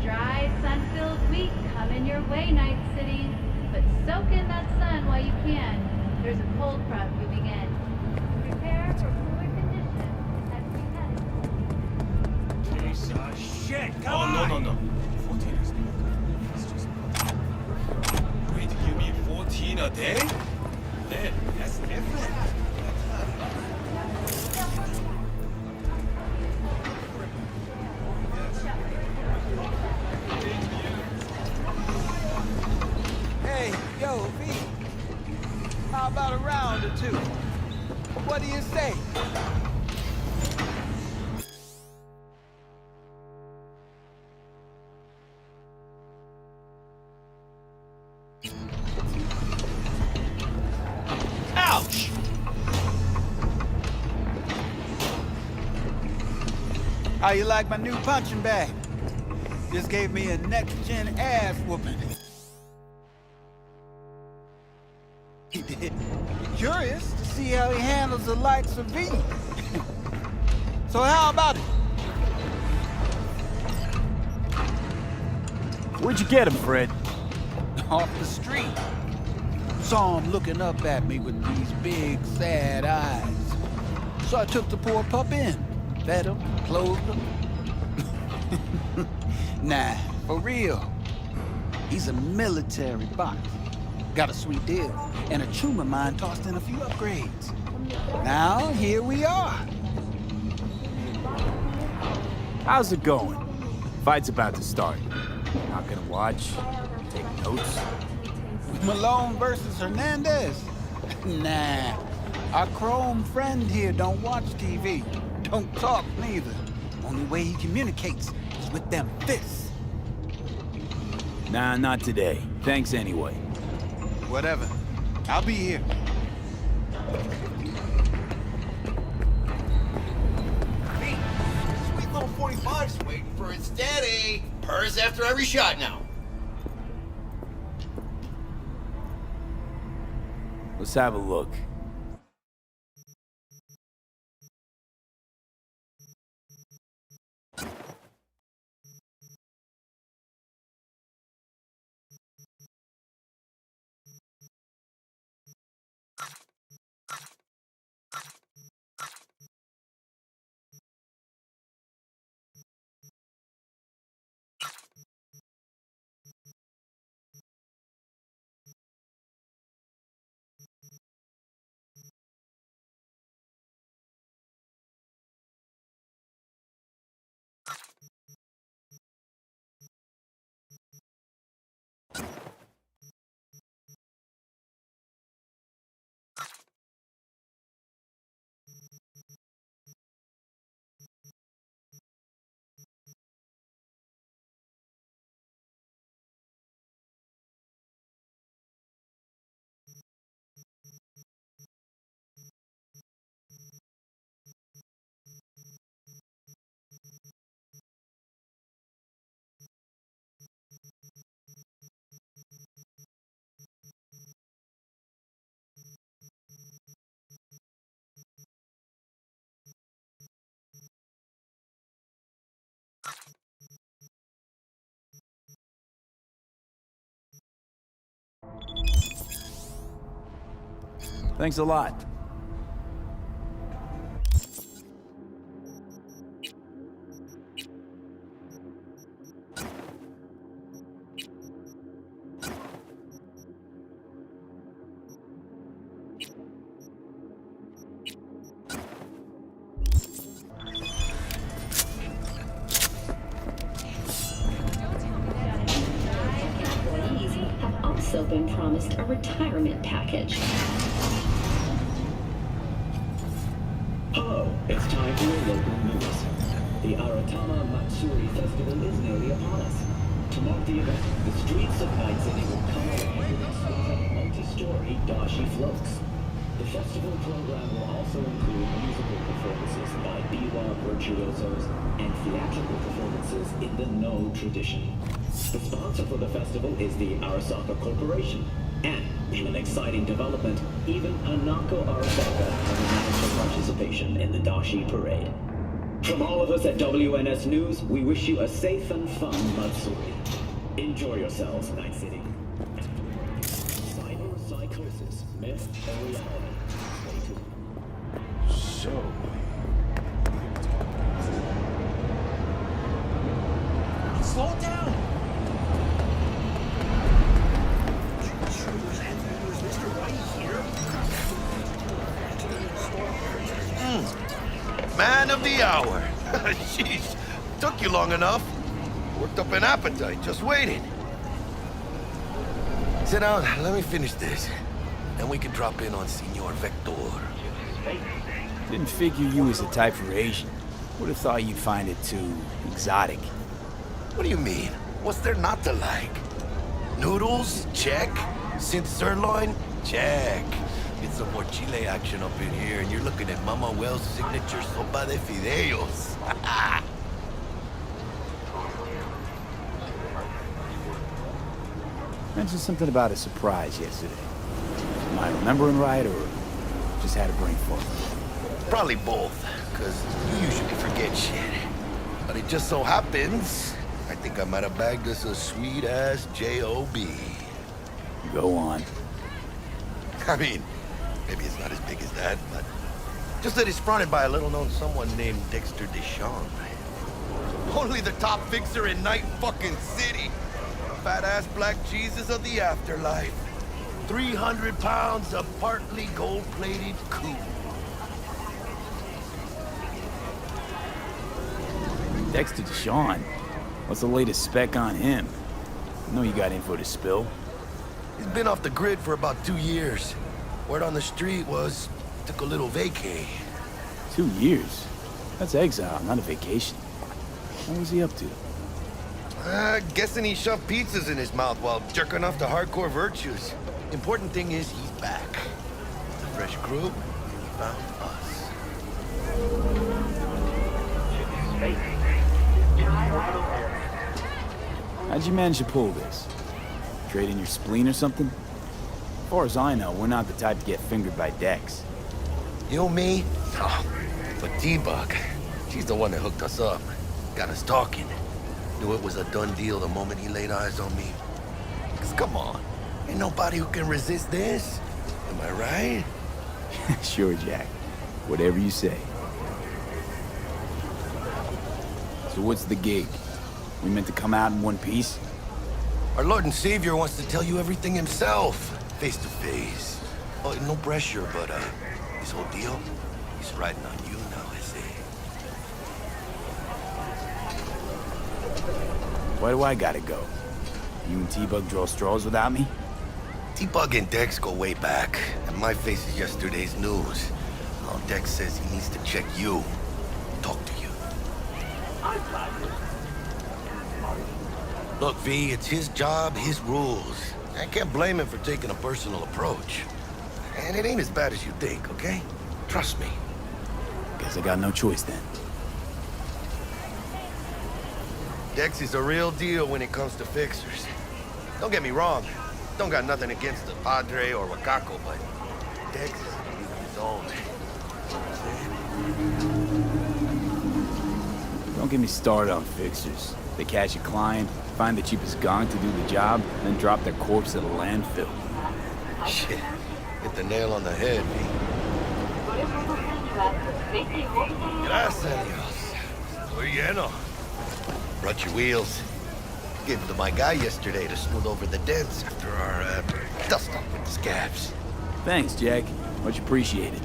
dry, sun-filled week coming your way, Night City. But soak in that sun while you can. There's a cold front moving in. Prepare for cooler conditions as we head. Shit, come on! No. 14 is not good. It's just... Wait, you mean 14 a day? Man, that's different. Hey, yo, V. How about a round or two? What do you say? Ouch! How you like my new punching bag? Just gave me a next-gen ass whooping. He did. Curious to see how he handles the likes of V. So how about it? Where'd you get him, Fred? Off the street. Saw him looking up at me with these big, sad eyes. So I took the poor pup in. Fed him, clothed him. Nah, for real. He's a military box. Got a sweet deal, and a chum of mine tossed in a few upgrades. Now, here we are. How's it going? Fight's about to start. Not gonna watch? Take notes? Malone versus Hernandez? Nah. Our chrome friend here don't watch TV. Don't talk neither. Only way he communicates is with them fists. Nah, not today. Thanks anyway. Whatever. I'll be here. Hey, sweet little 45's waiting for its daddy. Purrs after every shot now. Let's have a look. Thanks a lot. Also been promised a retirement package. Hello, it's time for your local news. The Aratama Matsuri Festival is nearly upon us. To mark the event, the streets of Night City will come alive with sweeping multi-story dashi floats. The festival program will also include musical performances by biwa virtuosos and theatrical performances in the No tradition. The sponsor for the festival is the Arasaka Corporation. And, in an exciting development, even Hanako Arasaka has announced her participation in the Dashi Parade. From all of us at WNS News, we wish you a safe and fun Matsuri. Enjoy yourselves, Night City. Cyberpsychosis, myth or reality? Stay tuned. So... Slow down. Man of the hour. Jeez, took you long enough. Worked up an appetite, just waiting. Sit down, let me finish this. Then we can drop in on Senor Vector. Didn't figure you was the type for Asian. Would have thought you'd find it too exotic. What do you mean? What's there not to like? Noodles? Check. Synth sirloin? Check. Get some more Chile action up in here, and you're looking at Mama Wells' signature sopa de fideos. Mentioned something about a surprise yesterday. Am I remembering right, or just had a brain fart? Probably both, because you usually forget shit. But it just so happens, I think I might have bagged us a sweet-ass J.O.B. Go on. I mean, maybe it's not as big as that, but just that it's fronted by a little-known someone named Dexter Deshawn. Only the top fixer in Night fucking City. Fat-ass black Jesus of the afterlife. 300 pounds of partly gold-plated cool. Dexter Deshawn. What's the latest spec on him? I know you got info to spill. He's been off the grid for about 2 years. Word on the street was, took a little vacay. 2 years? That's exile, not a vacation. What was he up to? Guessing he shoved pizzas in his mouth while jerking off to hardcore virtues. Important thing is he's back. With a fresh crew, he found us. How'd you manage to pull this? Trade in your spleen or something? As far as I know, we're not the type to get fingered by Dex. You, me? Oh, but T-Bug, she's the one that hooked us up. Got us talking. Knew it was a done deal the moment he laid eyes on me. 'Cause come on, ain't nobody who can resist this. Am I right? Sure, Jack. Whatever you say. So what's the gig? We meant to come out in one piece? Our Lord and Savior wants to tell you everything himself, face to face. Oh, no pressure, but this whole deal, he's riding on you now, I say. Why do I gotta go? You and T-Bug draw straws without me? T-Bug and Dex go way back, and my face is yesterday's news. Now Dex says he needs to check you, talk to you. Look, V, it's his job, his rules. I can't blame him for taking a personal approach. And it ain't as bad as you think, okay? Trust me. Guess I got no choice then. Dex is a real deal when it comes to fixers. Don't get me wrong. Don't got nothing against the Padre or Wakako, but Dex is a league of his own. Don't get me started on fixers. They catch a client, find the cheapest gong to do the job, then drop their corpse at a landfill. Shit. Hit the nail on the head, V. Gracias a Dios. Muy lleno. Brought your wheels. Gave them to my guy yesterday to smooth over the dents after our dust up with the scabs. Thanks, Jack. Much appreciated.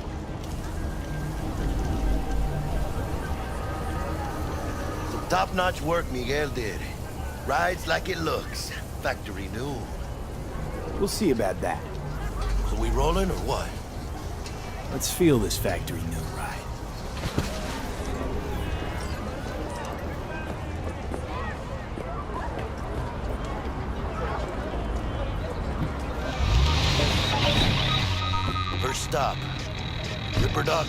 Some top-notch work Miguel did. Rides like it looks. Factory new. We'll see about that. So we rolling or what? Let's feel this factory new ride. First stop. Ripper Duck.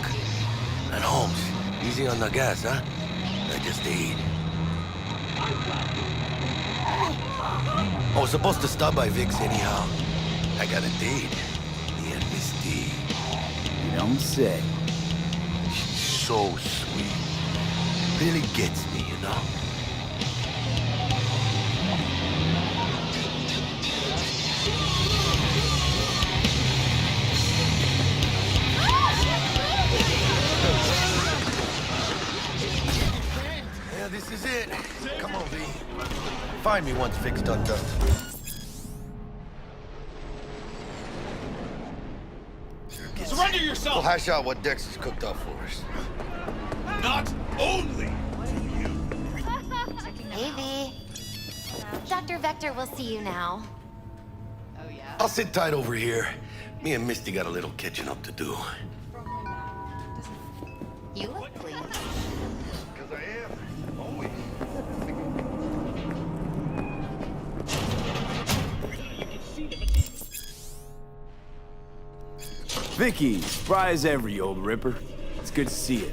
And Holmes. Easy on the gas, huh? I just ate. I was supposed to stop by Vic's anyhow. I got a date. Me and Miss D. You don't say. She's so sweet. really gets me, you know? Yeah, this is it. Come on, V. Find me once Vic's done dusting. Surrender We'll yourself! hash out what Dex has cooked up for us. Not only Hey, V. Dr. Vector will see you now. Oh, yeah? I'll sit tight over here. Me and Misty got a little catching up to do. You look clean. Because I am. Always. Vicky, surprise ever, you old ripper. It's good to see you.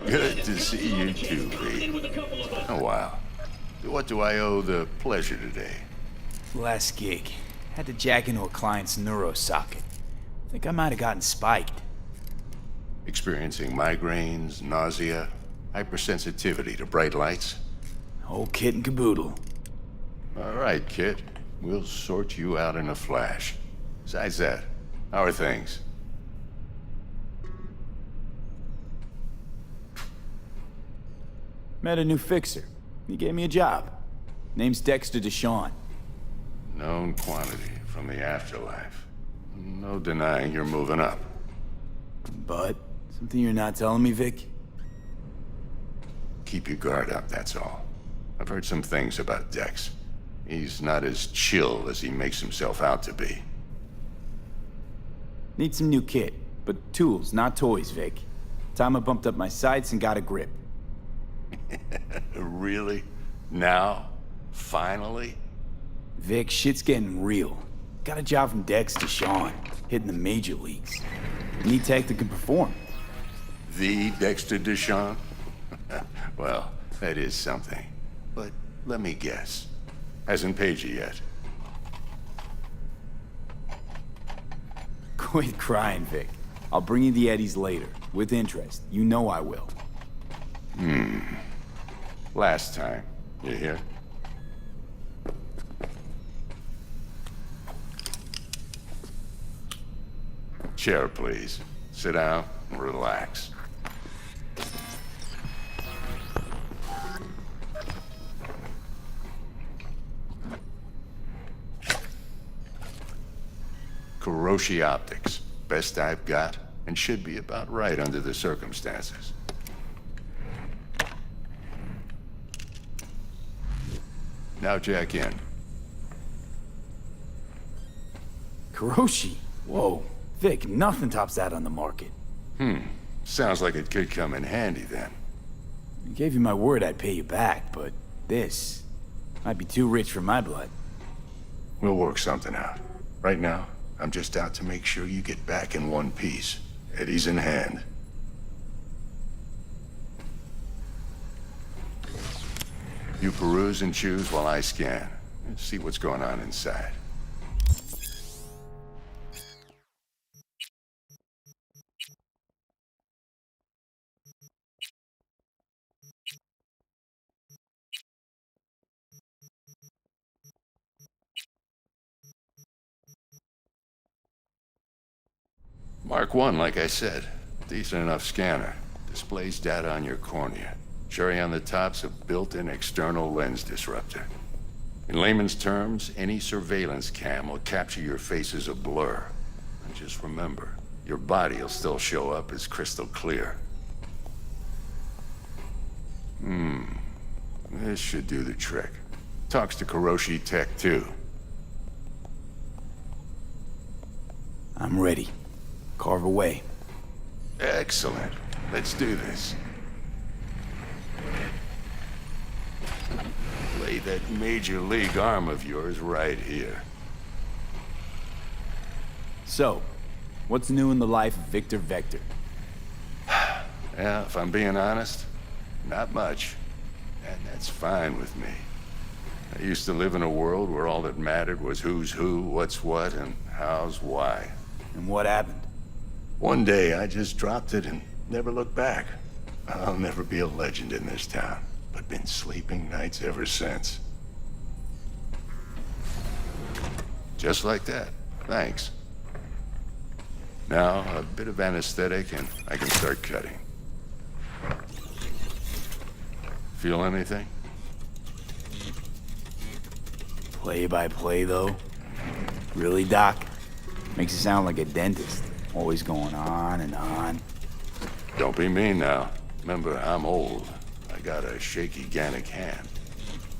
Good to see you too, V. Oh, wow. What do I owe the pleasure today? Last gig. Had to jack into a client's neuro socket. Think I might have gotten spiked. Experiencing migraines, nausea, hypersensitivity to bright lights? Whole kit and caboodle. All right, kid. We'll sort you out in a flash. Besides that, how are things? Met a new fixer. He gave me a job. Name's Dexter DeShawn. Known quantity from the afterlife. No denying you're moving up. But, something you're not telling me, Vic? Keep your guard up, that's all. I've heard some things about Dex. He's not as chill as he makes himself out to be. Need some new kit, but tools, not toys, Vic. Time I bumped up my sights and got a grip. Really? Now? Finally? Vic, shit's getting real. Got a job from Dex to Sean, hitting the major leagues. Need tech that can perform. The Dexter DeShawn? Well, that is something. But let me guess. Hasn't paid you yet. Quit crying, Vic. I'll bring you the eddies later, with interest. You know I will. Last time. You hear? Chair, please. Sit down and relax. Kuroshi Optics. Best I've got, and should be about right under the circumstances. Now jack in. Kuroshi? Whoa. Vic, nothing tops that on the market. Sounds like it could come in handy then. I gave you my word I'd pay you back, but this might be too rich for my blood. We'll work something out. Right now, I'm just out to make sure you get back in one piece. Eddie's in hand. You peruse and choose while I scan. Let's see what's going on inside. Mark 1, like I said. Decent enough scanner. Displays data on your cornea. Cherry on the top's a built-in external lens disruptor. In layman's terms, any surveillance cam will capture your face as a blur. And just remember, your body will still show up as crystal clear. This should do the trick. Talks to Kuroshi Tech, too. I'm ready. Carve away. Excellent. Let's do this. Lay that major league arm of yours right here. So, what's new in the life of Victor Vector? Yeah, if I'm being honest, not much. And that's fine with me. I used to live in a world where all that mattered was who's who, what's what, and how's why. And what happened? One day, I just dropped it and never looked back. I'll never be a legend in this town, but been sleeping nights ever since. Just like that. Thanks. Now, a bit of anesthetic and I can start cutting. Feel anything? Play by play, though? Really, Doc? Makes it sound like a dentist. Always going on and on. Don't be mean now. Remember, I'm old. I got a shaky Gannic hand.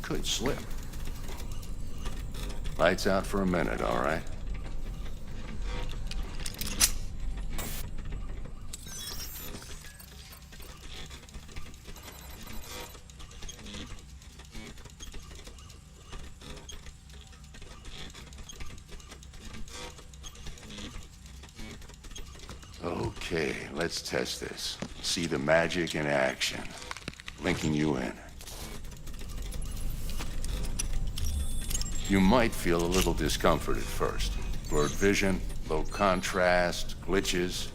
Could slip. Lights out for a minute, all right? Okay, let's test this. See the magic in action. Linking you in. You might feel a little discomfort at first. Blurred vision, low contrast, glitches.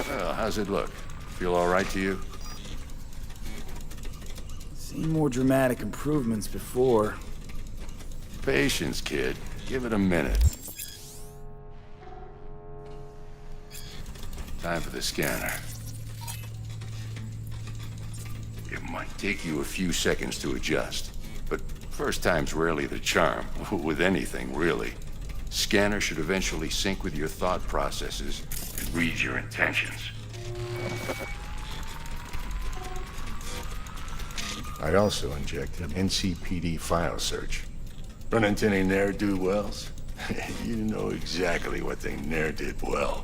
Well, how's it look? Feel all right to you? Seen more dramatic improvements before. Patience, kid. Give it a minute. Time for the scanner. It might take you a few seconds to adjust, but first time's rarely the charm, with anything, really. Scanner should eventually sync with your thought processes and read your intentions. I'd also inject an NCPD file search. Run into any ne'er-do-wells? You know exactly what they ne'er did well.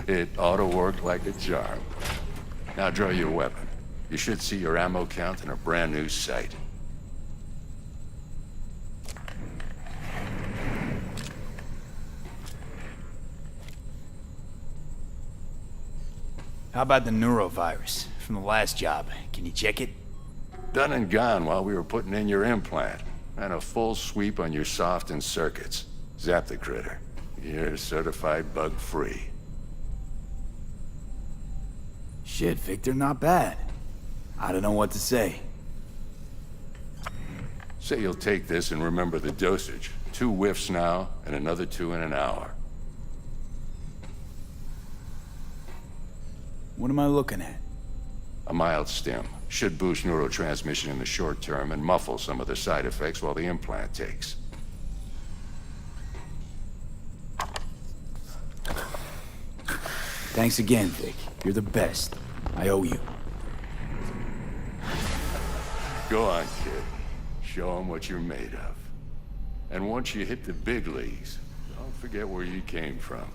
It ought to work like a charm. Now draw your weapon. You should see your ammo count in a brand new sight. How about the neurovirus from the last job? Can you check it? Done and gone while we were putting in your implant. And a full sweep on your soft and circuits. Zap the critter. You're certified bug-free. Shit, Victor, not bad. I don't know what to say. Say you'll take this and remember the dosage. 2 whiffs now, and another 2 in an hour. What am I looking at? A mild stim. Should boost neurotransmission in the short term and muffle some of the side effects while the implant takes. Thanks again, Vic. You're the best. I owe you. Go on, kid. Show them what you're made of. And once you hit the big leagues, don't forget where you came from.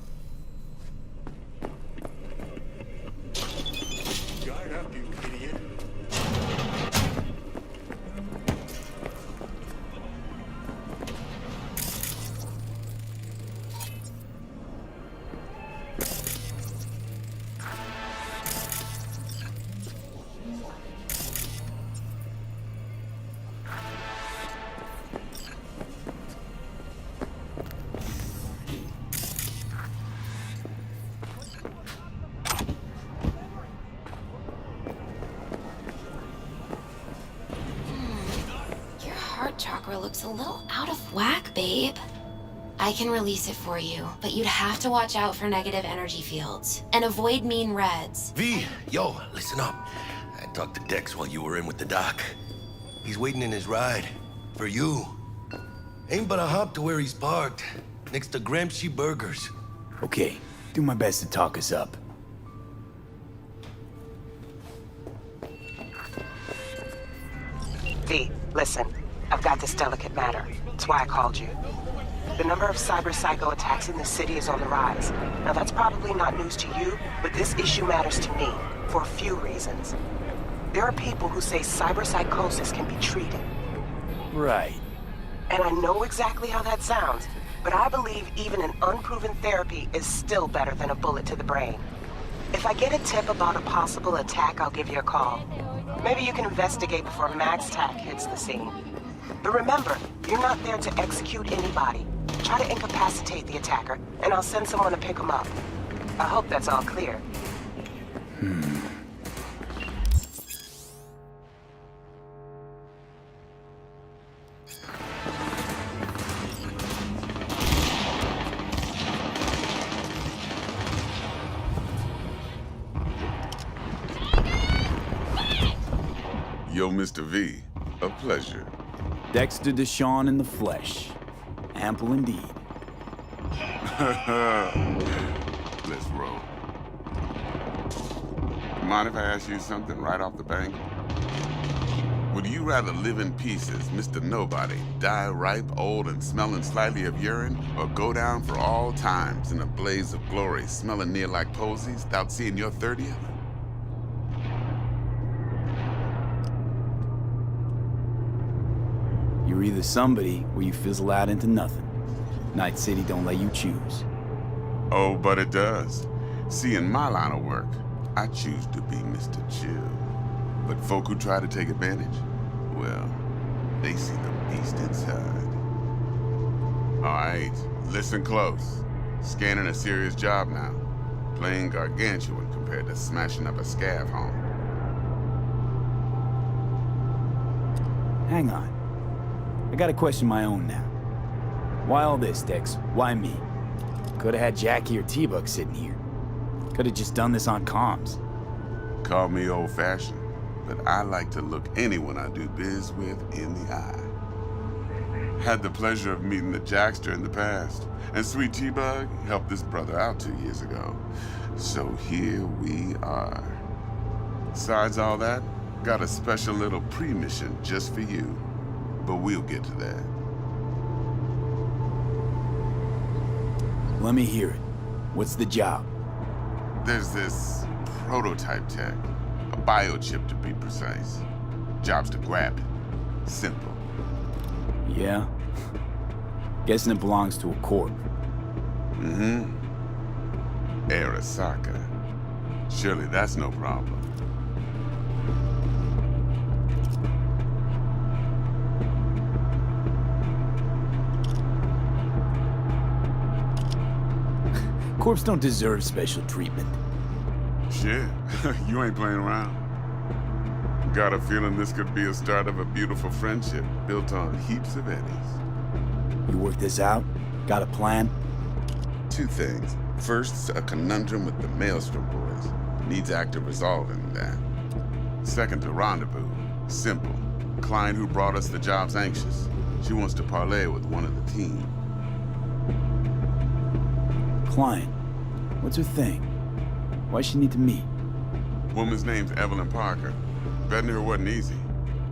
Guard up, you idiot. Chakra looks a little out of whack, babe. I can release it for you, but you'd have to watch out for negative energy fields and avoid mean reds. V, yo, listen up. I talked to Dex while you were in with the doc. He's waiting in his ride. For you. Ain't but a hop to where he's parked. Next to Gramsci Burgers. Okay, do my best to talk us up. V, listen. I've got this delicate matter. That's why I called you. The number of cyber psycho attacks in the city is on the rise. Now that's probably not news to you, but this issue matters to me for a few reasons. There are people who say cyber psychosis can be treated. Right. And I know exactly how that sounds, but I believe even an unproven therapy is still better than a bullet to the brain. If I get a tip about a possible attack, I'll give you a call. Maybe you can investigate before Max Tac hits the scene. But remember, you're not there to execute anybody. Try to incapacitate the attacker, and I'll send someone to pick him up. I hope that's all clear. Yo, Mr. V, a pleasure. Dexter Deshawn in the flesh. Ample indeed. Let's roll. Mind if I ask you something right off the bank? Would you rather live in pieces, Mr. Nobody, die ripe, old, and smelling slightly of urine, or go down for all times in a blaze of glory, smelling near like posies, without seeing your 30th? You're either somebody or you fizzle out into nothing. Night City don't let you choose. Oh, but it does. See, in my line of work, I choose to be Mr. Chill. But folk who try to take advantage, well, they see the beast inside. All right, listen close. Scanning a serious job now. Playing gargantuan compared to smashing up a scav home. Hang on. I got a question of my own now. Why all this, Dex? Why me? Could've had Jackie or T-Bug sitting here. Could've just done this on comms. Call me old-fashioned, but I like to look anyone I do biz with in the eye. Had the pleasure of meeting the Jackster in the past, and Sweet T-Bug helped this brother out 2 years ago. So here we are. Besides all that, got a special little pre-mission just for you. But we'll get to that. Let me hear it. What's the job? There's this prototype tech, a biochip to be precise. Job's to grab it. Simple. Yeah? Guessing it belongs to a corp. Mm-hmm. Arasaka. Surely that's no problem. Corps don't deserve special treatment. Shit, you ain't playing around. Got a feeling this could be a start of a beautiful friendship built on heaps of eddies. You work this out? Got a plan? Two things. First, a conundrum with the Maelstrom boys. Needs active resolving that. Second, a rendezvous. Simple. Client who brought us the job's anxious. She wants to parlay with one of the team. Client? What's her thing? Why's she need to meet? Woman's name's Evelyn Parker. Betting her wasn't easy.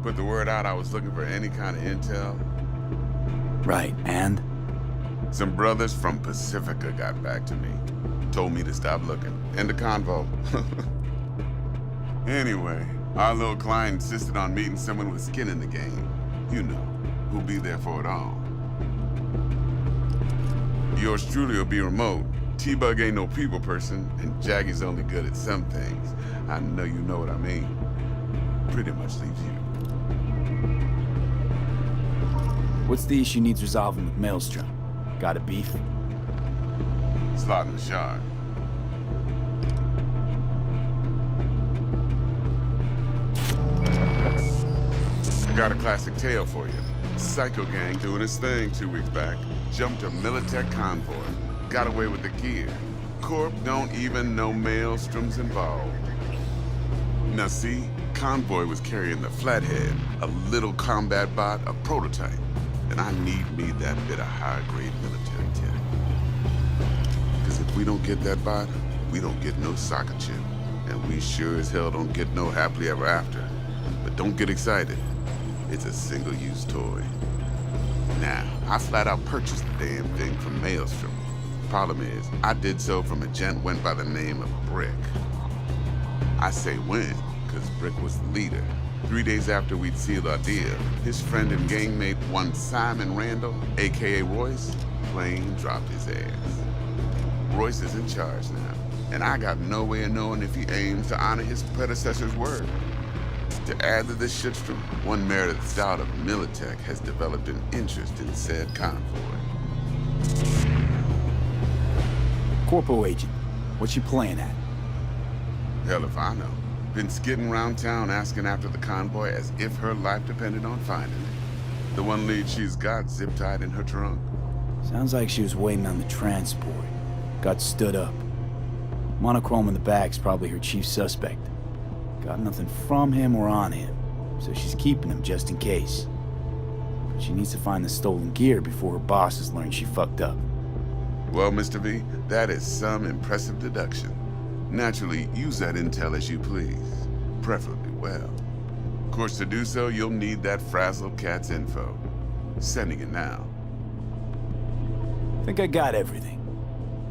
Put the word out I was looking for any kind of intel. Right, and? Some brothers from Pacifica got back to me. Told me to stop looking. End of convo. Anyway, our little client insisted on meeting someone with skin in the game. You know, who'll be there for it all. Yours truly will be remote. T-Bug ain't no people person, and Jaggy's only good at some things. I know you know what I mean. Pretty much leaves you. What's the issue needs resolving with Maelstrom? Got a beef? Slot in the shard. Got a classic tale for you. Psycho gang doing his thing 2 weeks back. Jumped a Militech convoy. Got away with the gear. Corp don't even know Maelstrom's involved. Now see, convoy was carrying the Flathead, a little combat bot, a prototype. And I need me that bit of high-grade military tech. Because if we don't get that bot, we don't get no soccer chip. And we sure as hell don't get no happily ever after. But don't get excited. It's a single-use toy. Now, I flat out purchased the damn thing from Maelstrom. Problem is, I did so from a gent went by the name of Brick. I say when, because Brick was the leader. 3 days after we'd sealed our deal, his friend and gangmate, one Simon Randall, aka Royce, plain dropped his ass. Royce is in charge now. and I got no way of knowing if he aims to honor his predecessor's word. To add to this shitstorm, one Meredith Stout of Militech has developed an interest in said convoy. Corpo agent, what's your plan at? Hell if I know. Been skidding around town asking after the convoy as if her life depended on finding it. The one lead she's got zip-tied in her trunk. Sounds like she was waiting on the transport. Got stood up. Monochrome in the back's probably her chief suspect. Got nothing from him or on him, so she's keeping him just in case. But she needs to find the stolen gear before her bosses learn she fucked up. Well, Mr. V, that is some impressive deduction. Naturally, use that intel as you please. Preferably well. Of course, to do so, you'll need that Frazzle Cat's info. Sending it now. Think I got everything.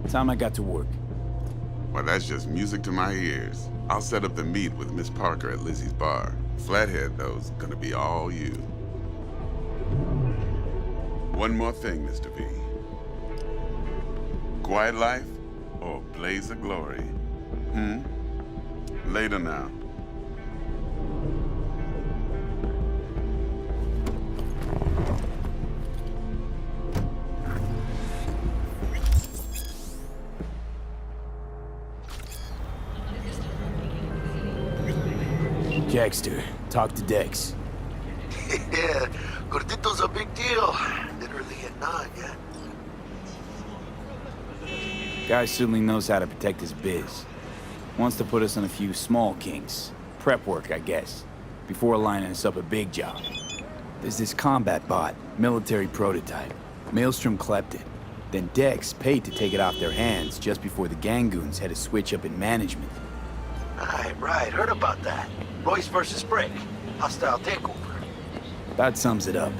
Time I got to work. Well, that's just music to my ears. I'll set up the meet with Miss Parker at Lizzie's bar. Flathead, though's gonna be all you. One more thing, Mr. V. Quiet life or blaze of glory? Later now. Jackster, talk to Dex. Yeah, Gordito's a big deal. Literally at 9, yeah. Guy certainly knows how to protect his biz. Wants to put us on a few small kinks. Prep work, I guess. Before lining us up a big job. There's this combat bot, military prototype. Maelstrom clept it. Then Dex paid to take it off their hands just before the Gangoons had a switch up in management. Right. Heard about that. Royce versus Brick. Hostile takeover. About sums it up.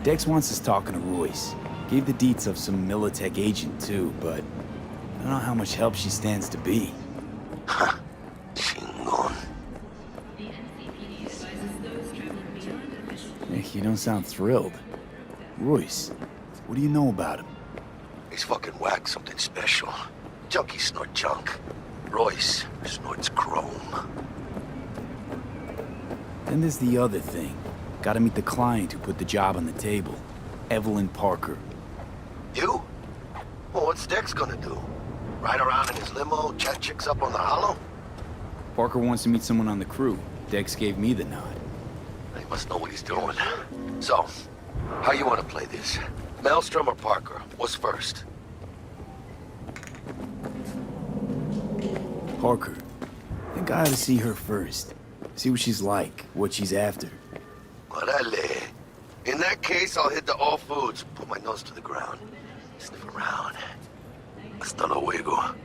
Dex wants us talking to Royce. Gave the deets of some Militech agent too, but I don't know how much help she stands to be. Chingon. Nick, you don't sound thrilled. Royce, what do you know about him? He's fucking whack, something special. Junkies snort junk. Royce snorts chrome. Then there's the other thing. Gotta meet the client who put the job on the table. Evelyn Parker. You? Well, what's Dex gonna do? Ride around in his limo, chat chicks up on the hollow? Parker wants to meet someone on the crew. Dex gave me the nod. He must know what he's doing. So, how you want to play this? Maelstrom or Parker? What's first? Parker. I think I ought to see her first. See what she's like, what she's after. Orale. In that case, I'll hit the all foods, put my nose to the ground, sniff around. Hasta luego.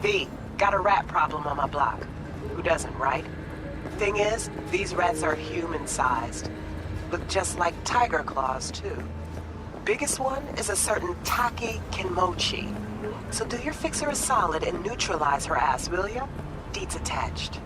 V, got a rat problem on my block. Who doesn't, right? Thing is, these rats are human-sized. Look just like tiger claws, too. Biggest one is a certain Taki Kinmochi. So do your fixer a solid and neutralize her ass, will ya? Deets attached.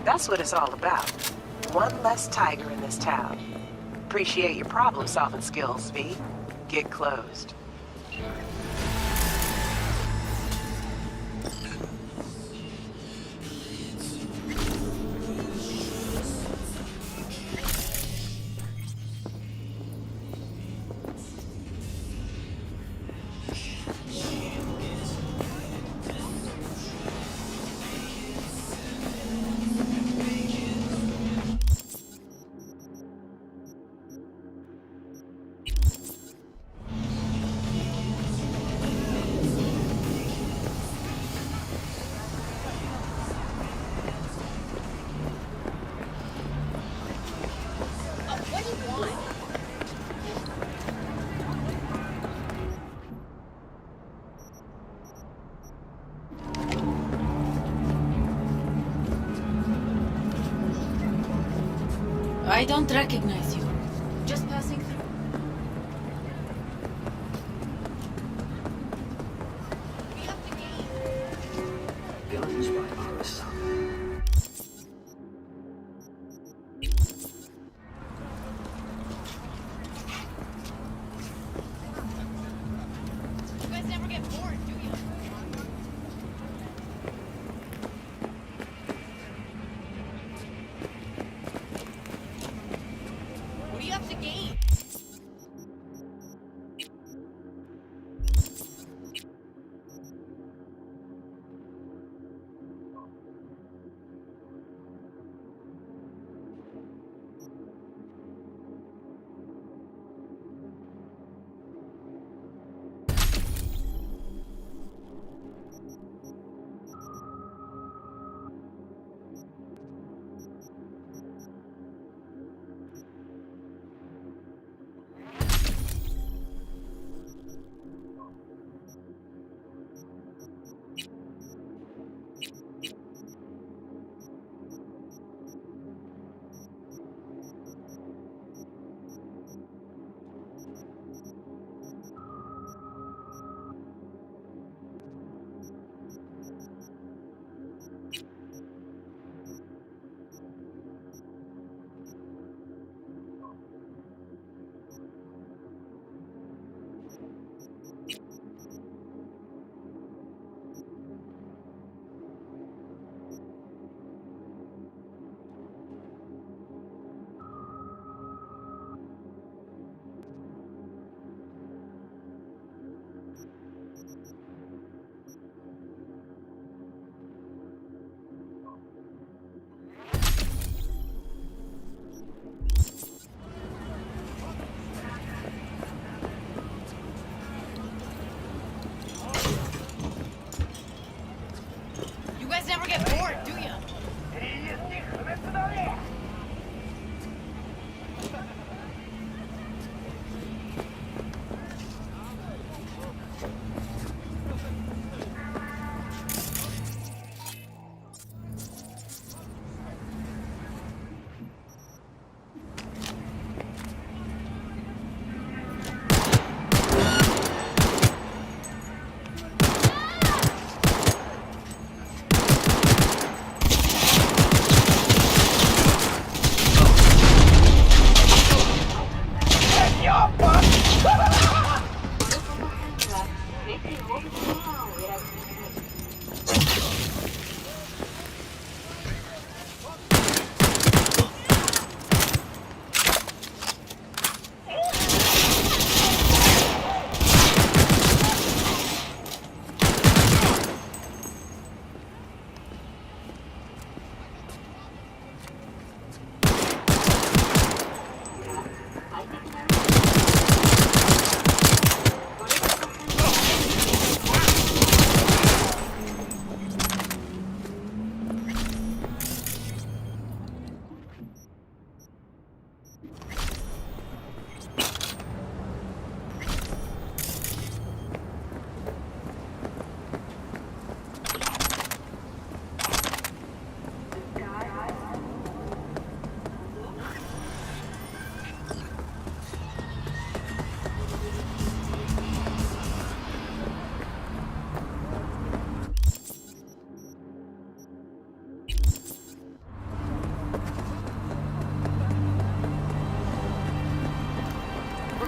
That's what it's all about. One less tiger in this town. Appreciate your problem-solving skills, V. Get closed. I don't recognize you. Just passing through. Guns by Arasaka. You guys never get bored, do you? What do you have to gain?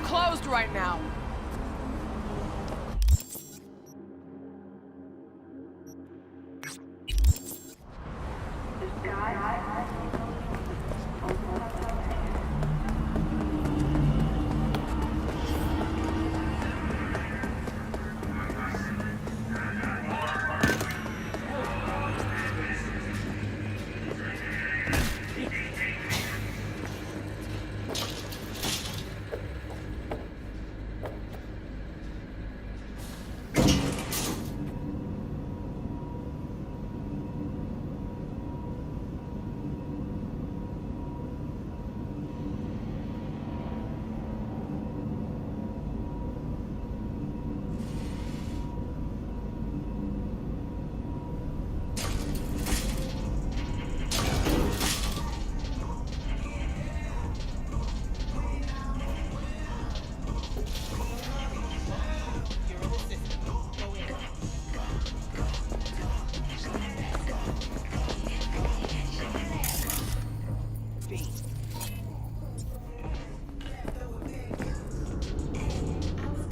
closed right now.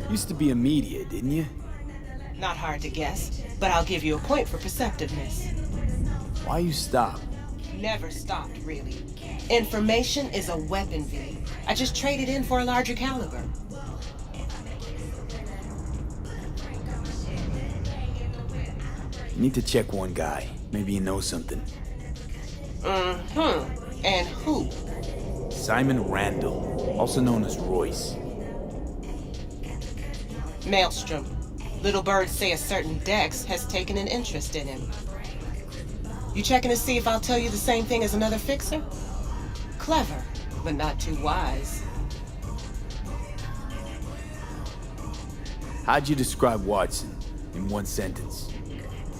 Used to be a media, didn't you? Not hard to guess, but I'll give you a point for perceptiveness. Why you stop? Never stopped, really. Information is a weapon, V. I just traded in for a larger caliber. You need to check one guy. Maybe he knows something. Mm-hmm. And who? Simon Randall, also known as Royce. Maelstrom. Little birds say a certain Dex has taken an interest in him. You checking to see if I'll tell you the same thing as another fixer? Clever, but not too wise. How'd you describe Watson in one sentence?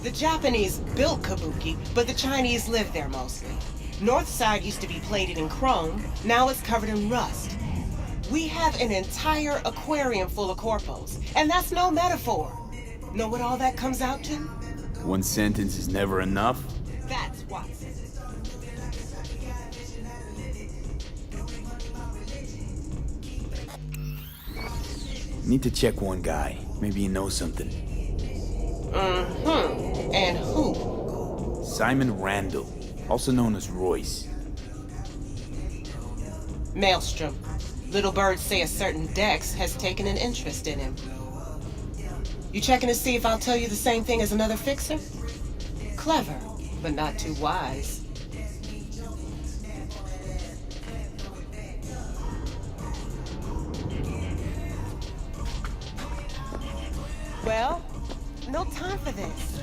The Japanese built Kabuki, but the Chinese live there mostly. North side used to be plated in chrome, now it's covered in rust. We have an entire aquarium full of corpos, and that's no metaphor. Know what all that comes out to? One sentence is never enough? That's Watson. Need to check one guy. Maybe he knows something. Mm-hmm. And who? Simon Randall, also known as Royce. Maelstrom. Little birds say a certain Dex has taken an interest in him. You checking to see if I'll tell you the same thing as another fixer? Clever, but not too wise. Well, no time for this.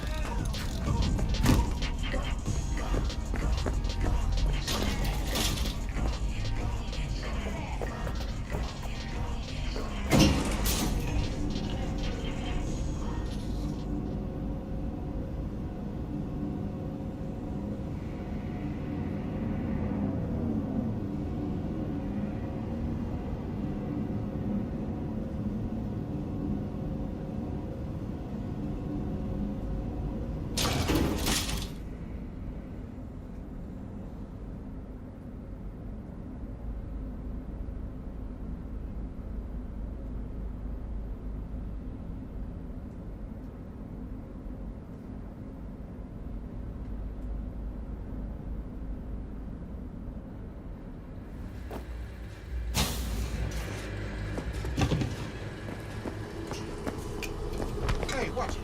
Hey, watch it.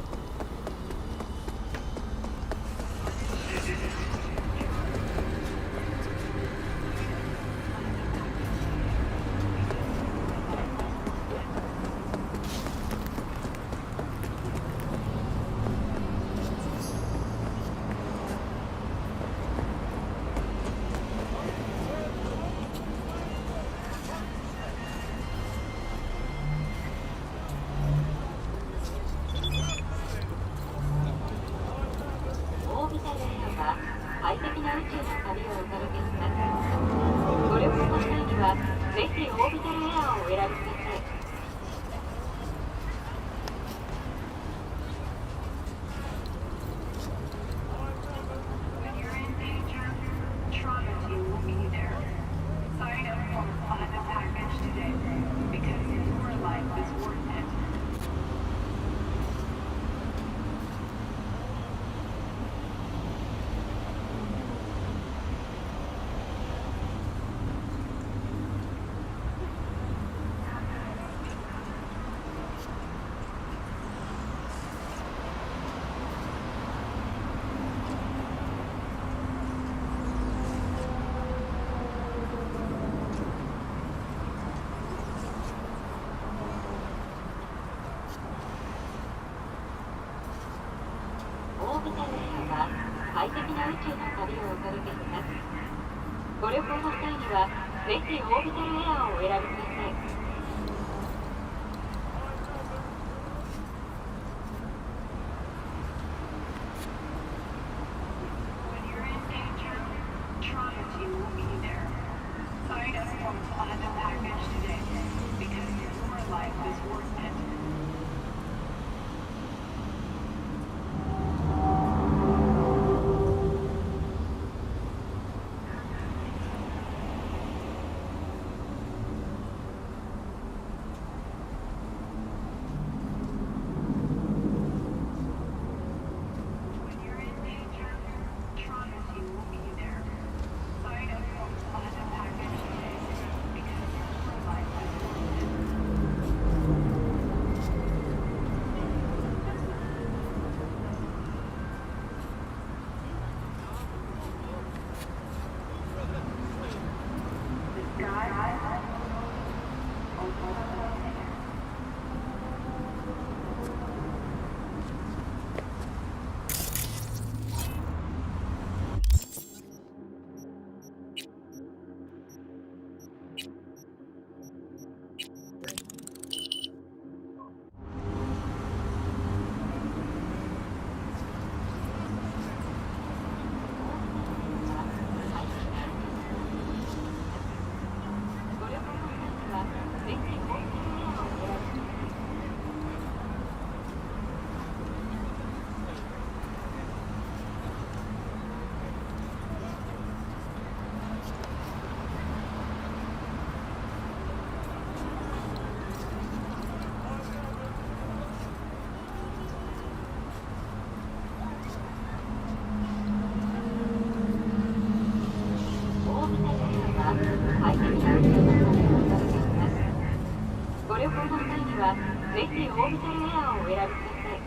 Sign up for a package today because 快適な宇宙の旅をお届けします。ご旅行の際にはぜひオービタルエアーをお選びください。ご旅行の際にはぜひオービタルエアーをお選びください。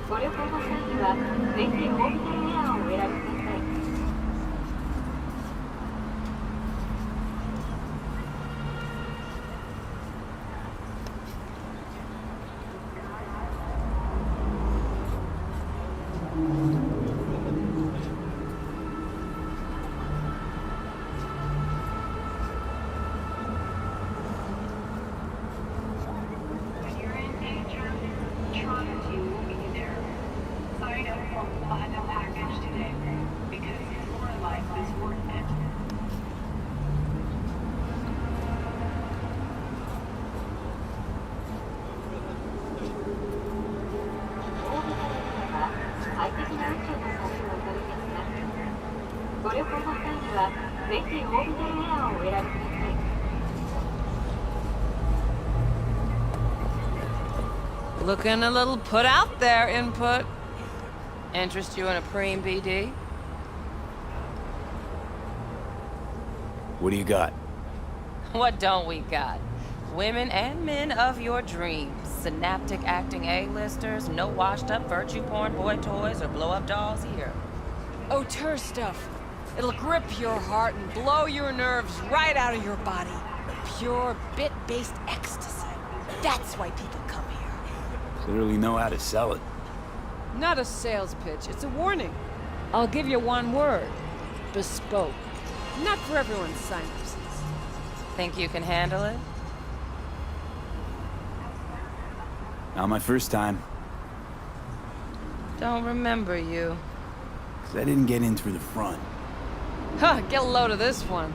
ご旅行の際にはぜひオービタルエアーをお選びください。ご旅行の際にはぜひオービタルエアーをお選びください。Looking a little put out there, input. Interest you in a preem BD? What do you got? What don't we got? Women and men of your dreams. Synaptic acting A-listers, no washed-up virtue porn boy toys or blow-up dolls here. Auteur stuff. It'll grip your heart and blow your nerves right out of your body. Pure bit-based ecstasy. That's why people come here. Clearly know how to sell it. Not a sales pitch, it's a warning. I'll give you one word. Bespoke. Not for everyone's synapses. Think you can handle it? Not my first time. Don't remember you. 'Cause I didn't get in through the front. Huh, get a load of this one.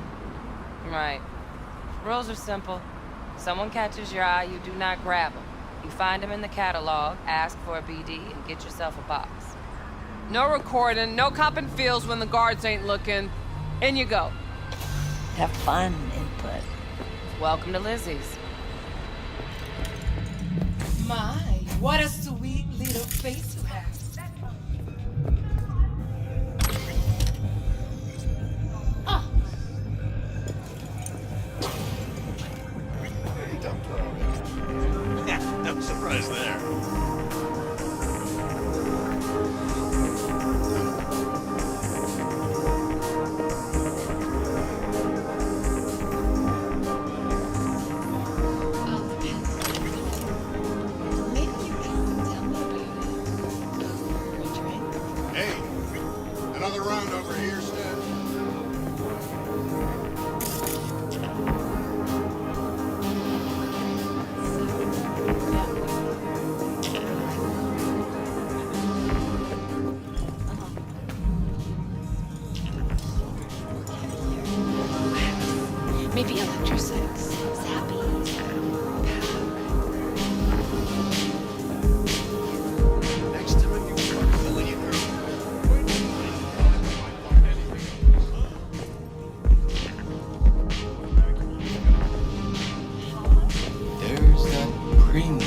Right. Rules are simple. Someone catches your eye, you do not grab them. You find them in the catalog, ask for a BD, and get yourself a box. No recording, no copping feels when the guards ain't looking. In you go. Have fun, but welcome to Lizzie's. My, what a sweet little face you have. No surprise there. Hey, another round over here, Stan. Maybe electrosix, zappy. Next time you come to millionaire. There's that premium.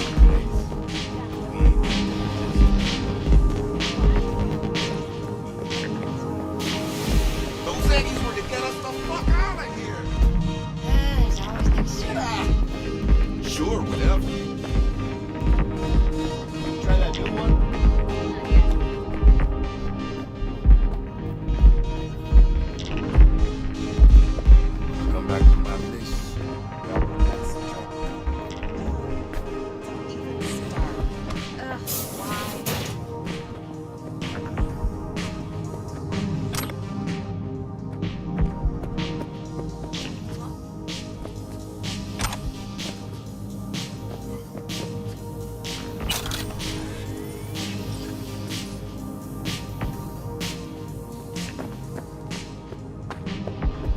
Those Aggies were to get us the fuck out of here. Sure, whatever. Try that new one? Come back to my place.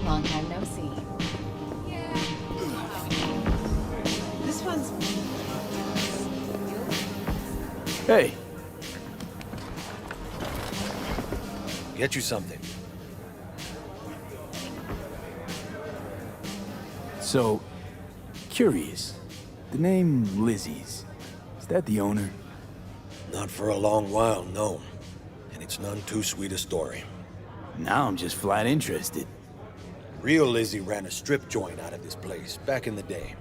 Long time no see. This one's Hey, Get you something. so, curious. The name Lizzie's, is that the owner? Not for a long while, no. And it's none too sweet a story. Now I'm just flat interested. Real Lizzie ran a strip joint out of this place back in the day.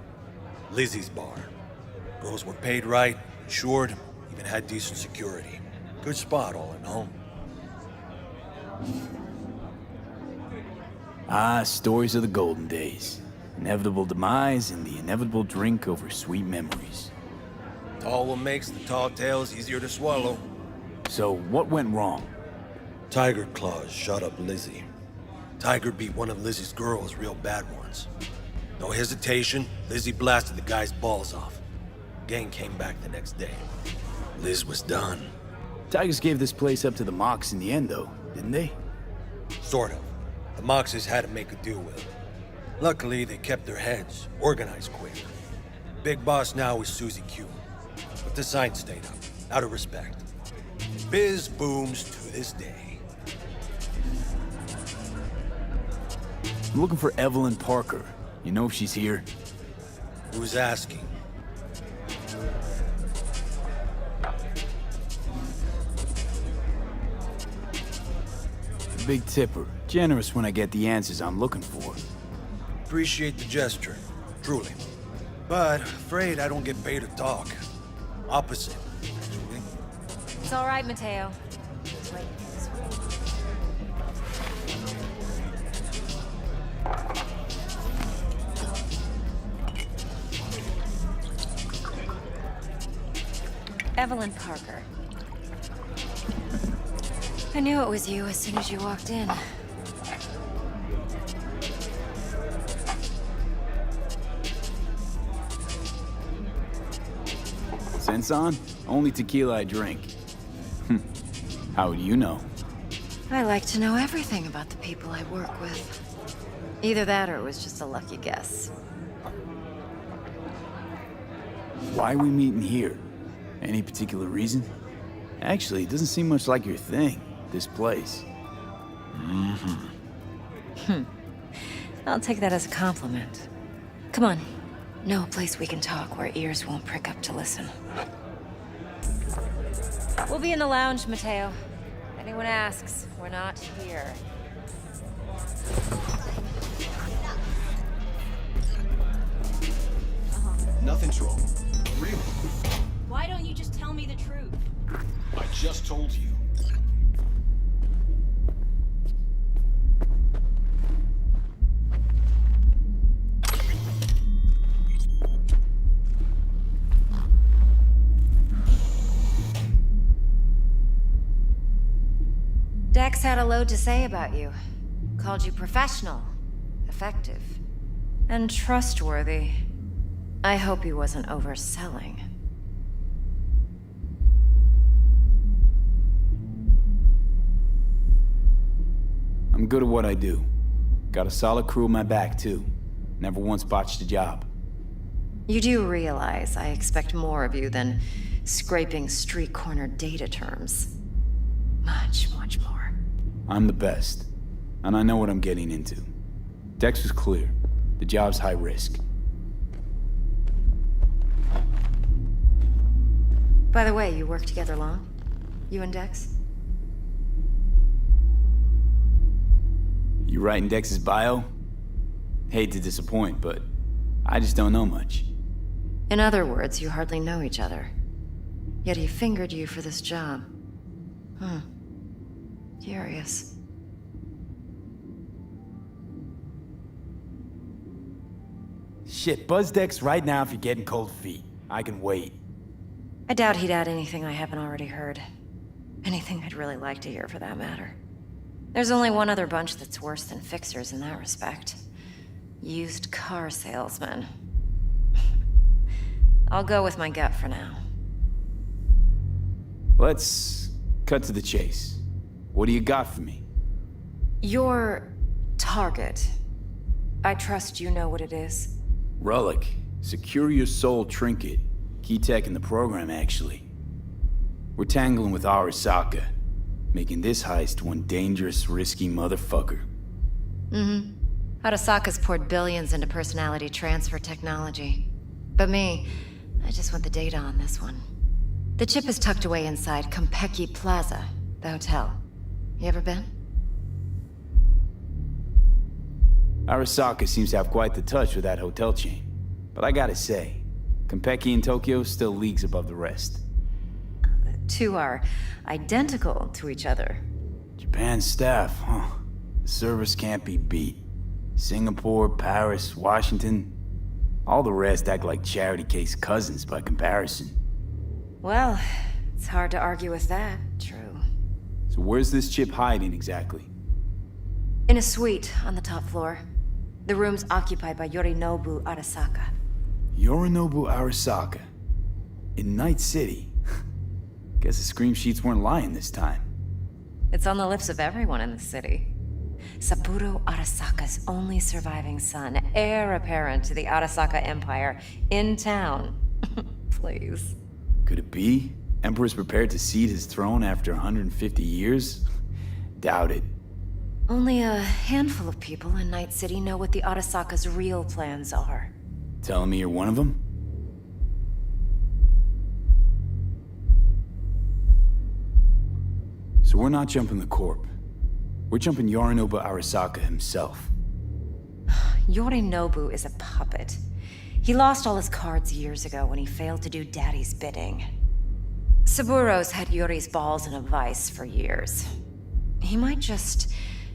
Lizzie's Bar. Girls were paid right, insured, even had decent security. Good spot, all in all. Ah, stories of the golden days. Inevitable demise and the inevitable drink over sweet memories. Tall what makes the tall tales easier to swallow. So, what went wrong? Tiger Claws shot up Lizzie. Tiger beat one of Lizzie's girls real bad once. No hesitation, Lizzie blasted the guy's balls off. Gang came back the next day. Liz was done. Tigers gave this place up to the Mox in the end, though, didn't they? Sort of. The Moxes had to make a deal with it. Luckily, they kept their heads, organized quick. Big boss now is Susie Q. But the sign stayed up, out of respect. Biz booms to this day. I'm looking for Evelyn Parker. You know if she's here? Who's asking? Big tipper. Generous when I get the answers I'm looking for. Appreciate the gesture, truly. But afraid I don't get paid to talk. Opposite, actually. It's all right, Mateo. Just wait. Evelyn Parker. I knew it was you as soon as you walked in. Sense on? Only tequila I drink. How would you know? I like to know everything about the people I work with. Either that or it was just a lucky guess. Why are we meeting here? Any particular reason? Actually, it doesn't seem much like your thing, this place. I'll take that as a compliment. Come on. No place we can talk where ears won't prick up to listen. We'll be in the lounge, Mateo. If anyone asks, we're not here. Nothing's wrong. Really? Why don't you just tell me the truth? I just told you. Dex had a load to say about you. Called you professional, effective, and trustworthy. I hope he wasn't overselling. I'm good at what I do. Got a solid crew on my back, too. Never once botched a job. You do realize I expect more of you than scraping street corner data terms. Much, much more. I'm the best, and I know what I'm getting into. Dex was clear. The job's high risk. By the way, you work together long? You and Dex? You writing Dex's bio? Hate to disappoint, but I just don't know much. In other words, you hardly know each other. Yet he fingered you for this job. Curious. Shit, buzz Dex right now if you're getting cold feet. I can wait. I doubt he'd add anything I haven't already heard. Anything I'd really like to hear, for that matter. There's only one other bunch that's worse than fixers in that respect. Used car salesmen. I'll go with my gut for now. Let's cut to the chase. What do you got for me? Your target. I trust you know what it is. Relic. Secure your soul trinket. Key tech in the program, actually. We're tangling with Arasaka, making this heist one dangerous, risky motherfucker. Arasaka's poured billions into personality transfer technology. But me, I just want the data on this one. The chip is tucked away inside Konpeki Plaza, the hotel. You ever been? Arasaka seems to have quite the touch with that hotel chain. But I gotta say, Konpeki in Tokyo still leagues above the rest. The two are identical to each other. Japan's staff, huh? The service can't be beat. Singapore, Paris, Washington. All the rest act like charity case cousins by comparison. Well, it's hard to argue with that, true. So where's this chip hiding exactly? In a suite on the top floor. The room's occupied by Yorinobu Arasaka. Yorinobu Arasaka? In Night City? Guess the scream sheets weren't lying this time. It's on the lips of everyone in the city. Saburo Arasaka's only surviving son, heir apparent to the Arasaka Empire, in town. Please. Could it be? Emperor's prepared to cede his throne after 150 years? Doubt it. Only a handful of people in Night City know what the Arasaka's real plans are. Telling me you're one of them? So we're not jumping the Corp. We're jumping Yorinobu Arasaka himself. Yorinobu is a puppet. He lost all his cards years ago when he failed to do Daddy's bidding. Saburo's had Yuri's balls in a vice for years. He might just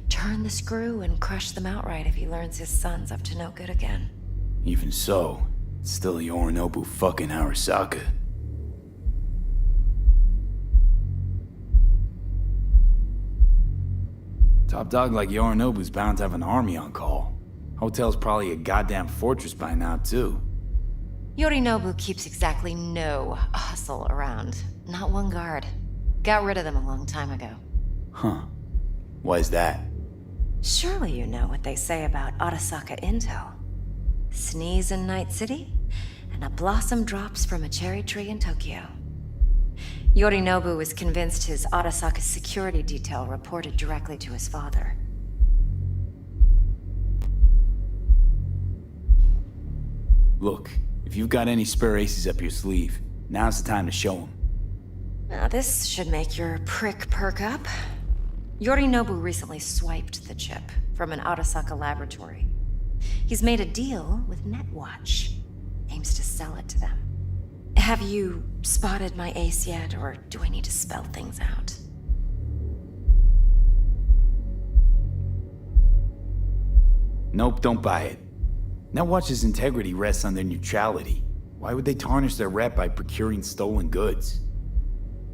turn the screw and crush them outright if he learns his son's up to no good again. Even so, it's still Yorinobu fucking Arasaka. Top dog like Yorinobu's bound to have an army on call. Hotel's probably a goddamn fortress by now, too. Yorinobu keeps exactly no hustle around. Not one guard. Got rid of them a long time ago. Huh. Why is that? Surely you know what they say about Arasaka intel. Sneeze in Night City, and a blossom drops from a cherry tree in Tokyo. Yorinobu was convinced his Arasaka security detail reported directly to his father. Look, if you've got any spare aces up your sleeve, now's the time to show them. Now this should make your prick perk up. Yorinobu recently swiped the chip from an Arasaka laboratory. He's made a deal with Netwatch. Aims to sell it to them. Have you spotted my ace yet, or do I need to spell things out? Nope, don't buy it. Netwatch's integrity rests on their neutrality. Why would they tarnish their rep by procuring stolen goods?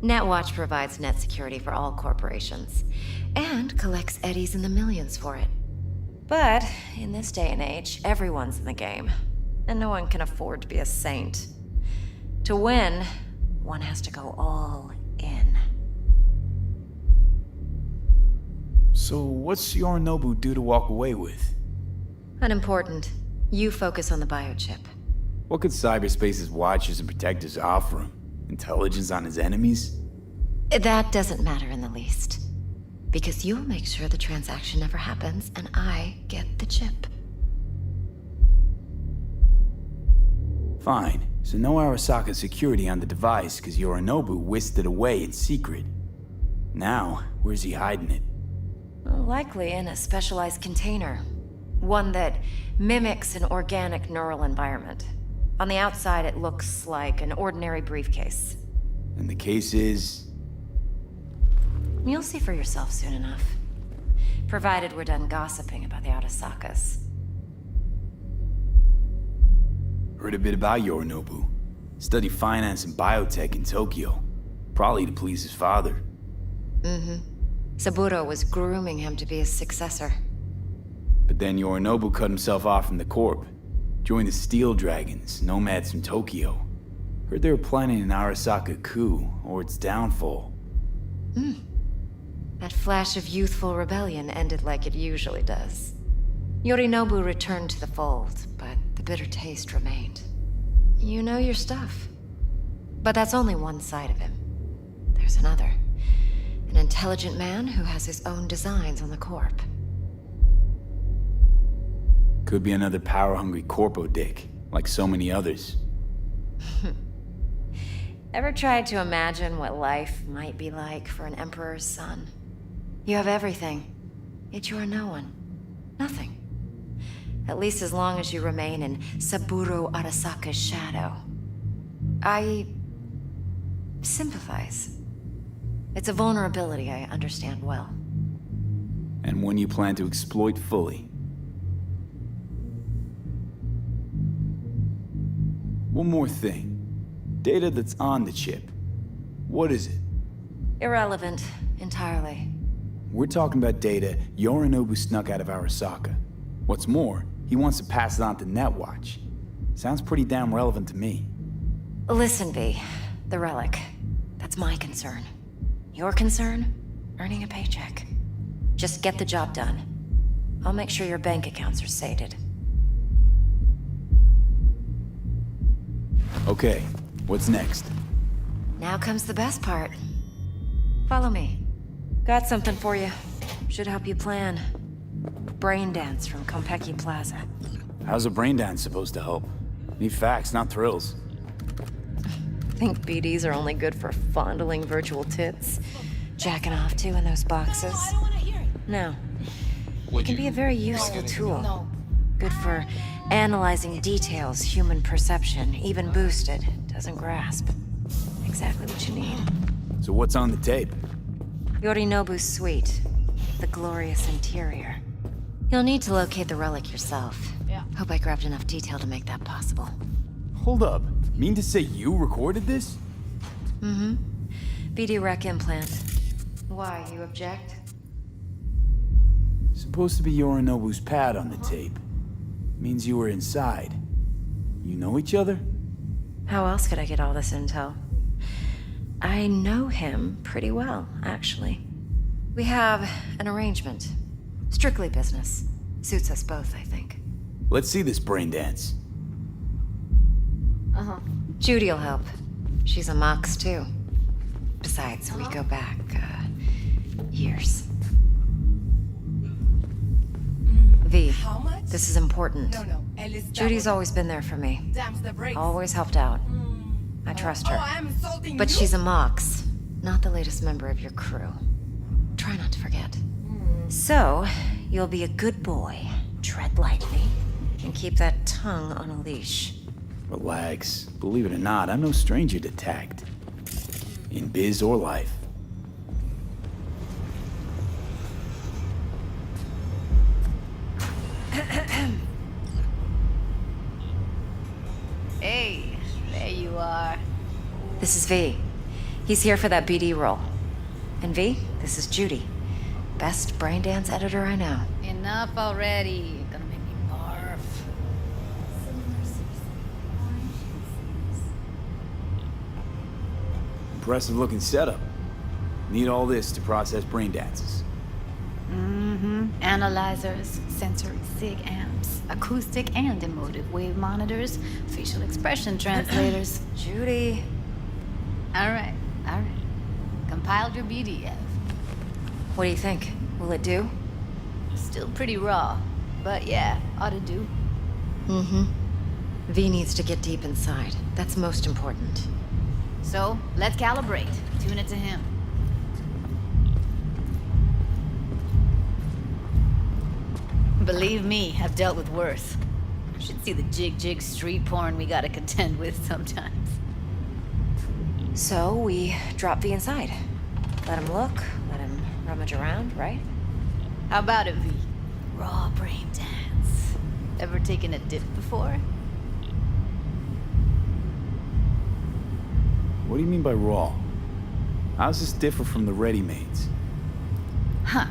Netwatch provides net security for all corporations, and collects eddies in the millions for it. But in this day and age, everyone's in the game, and no one can afford to be a saint. To win, one has to go all in. So what's Yorinobu due to walk away with? Unimportant. You focus on the biochip. What could cyberspace's watchers and protectors offer him? Intelligence on his enemies? That doesn't matter in the least. Because you'll make sure the transaction never happens, and I get the chip. Fine. So no Arasaka security on the device because Yorinobu whisked it away in secret. Now, where's he hiding it? Well, likely in a specialized container. One that mimics an organic neural environment. On the outside, it looks like an ordinary briefcase. And the case is... You'll see for yourself soon enough. Provided we're done gossiping about the Arasakas. Heard a bit about Yorinobu. Studied finance and biotech in Tokyo. Probably to please his father. Mm-hmm. Saburo was grooming him to be his successor. But then Yorinobu cut himself off from the Corp. Joined the Steel Dragons, nomads from Tokyo. Heard they were planning an Arasaka coup, or its downfall. That flash of youthful rebellion ended like it usually does. Yorinobu returned to the fold, but the bitter taste remained. You know your stuff. But that's only one side of him. There's another. An intelligent man who has his own designs on the Corp. Could be another power-hungry corpo dick, like so many others. Ever tried to imagine what life might be like for an emperor's son? You have everything, yet you are no one. Nothing. At least as long as you remain in Saburo Arasaka's shadow. I sympathize. It's a vulnerability I understand well. And one you plan to exploit fully. One more thing. Data that's on the chip. What is it? Irrelevant, entirely. We're talking about data Yorinobu snuck out of Arasaka. What's more, he wants to pass it on to Netwatch. Sounds pretty damn relevant to me. Listen, V. The relic. That's my concern. Your concern? Earning a paycheck. Just get the job done. I'll make sure your bank accounts are sated. Okay, what's next? Now comes the best part. Follow me. Got something for you. Should help you plan. Brain dance from Konpeki Plaza. How's a brain dance supposed to help? Need facts, not thrills. Think BDs are only good for fondling virtual tits? Jacking off to in those boxes? No. It can be a very useful tool. Good for analyzing details human perception, even boosted, doesn't grasp. Exactly what you need. So what's on the tape? Yorinobu's suite. The glorious interior. You'll need to locate the relic yourself. Hope I grabbed enough detail to make that possible. Hold up. Mean to say you recorded this? Mm-hmm. BD rec implant. Why, you object? Supposed to be Yorinobu's pad on the tape. Means you were inside. You know each other? How else could I get all this intel? I know him pretty well, actually. We have an arrangement. Strictly business. Suits us both, I think. Let's see this brain dance. Uh-huh. Judy'll help. She's a Mox, too. Besides, we go back, years. V, How much? this is important. No, at least Judy's double. always been there for me. Damn the brakes. Always helped out. I trust her. Oh, I'm insulting But you? she's a Mox, not the latest member of your crew. Try not to forget. So, you'll be a good boy, tread lightly, and keep that tongue on a leash. Relax. Believe it or not, I'm no stranger to tact. In biz or life. Hey, there you are. This is V. He's here for that BD role. And V, this is Judy. Best braindance editor I know. Enough already. You're gonna make me barf. Impressive looking setup. Need all this to process brain dances. Analyzers, sensory sig amps, acoustic and emotive wave monitors, facial expression translators. Judy. All right. Compiled your BDF. What do you think? Will it do? Still pretty raw, but yeah, ought to do. V needs to get deep inside. That's most important. So, let's calibrate. Tune it to him. Believe me, I've dealt with worse. Should see the jig street porn we gotta contend with sometimes. So, we drop V inside. Let him look, let him rummage around, right? How about it, V? Raw brain dance. Ever taken a dip before? What do you mean by raw? How's this differ from the ready-mades? Huh.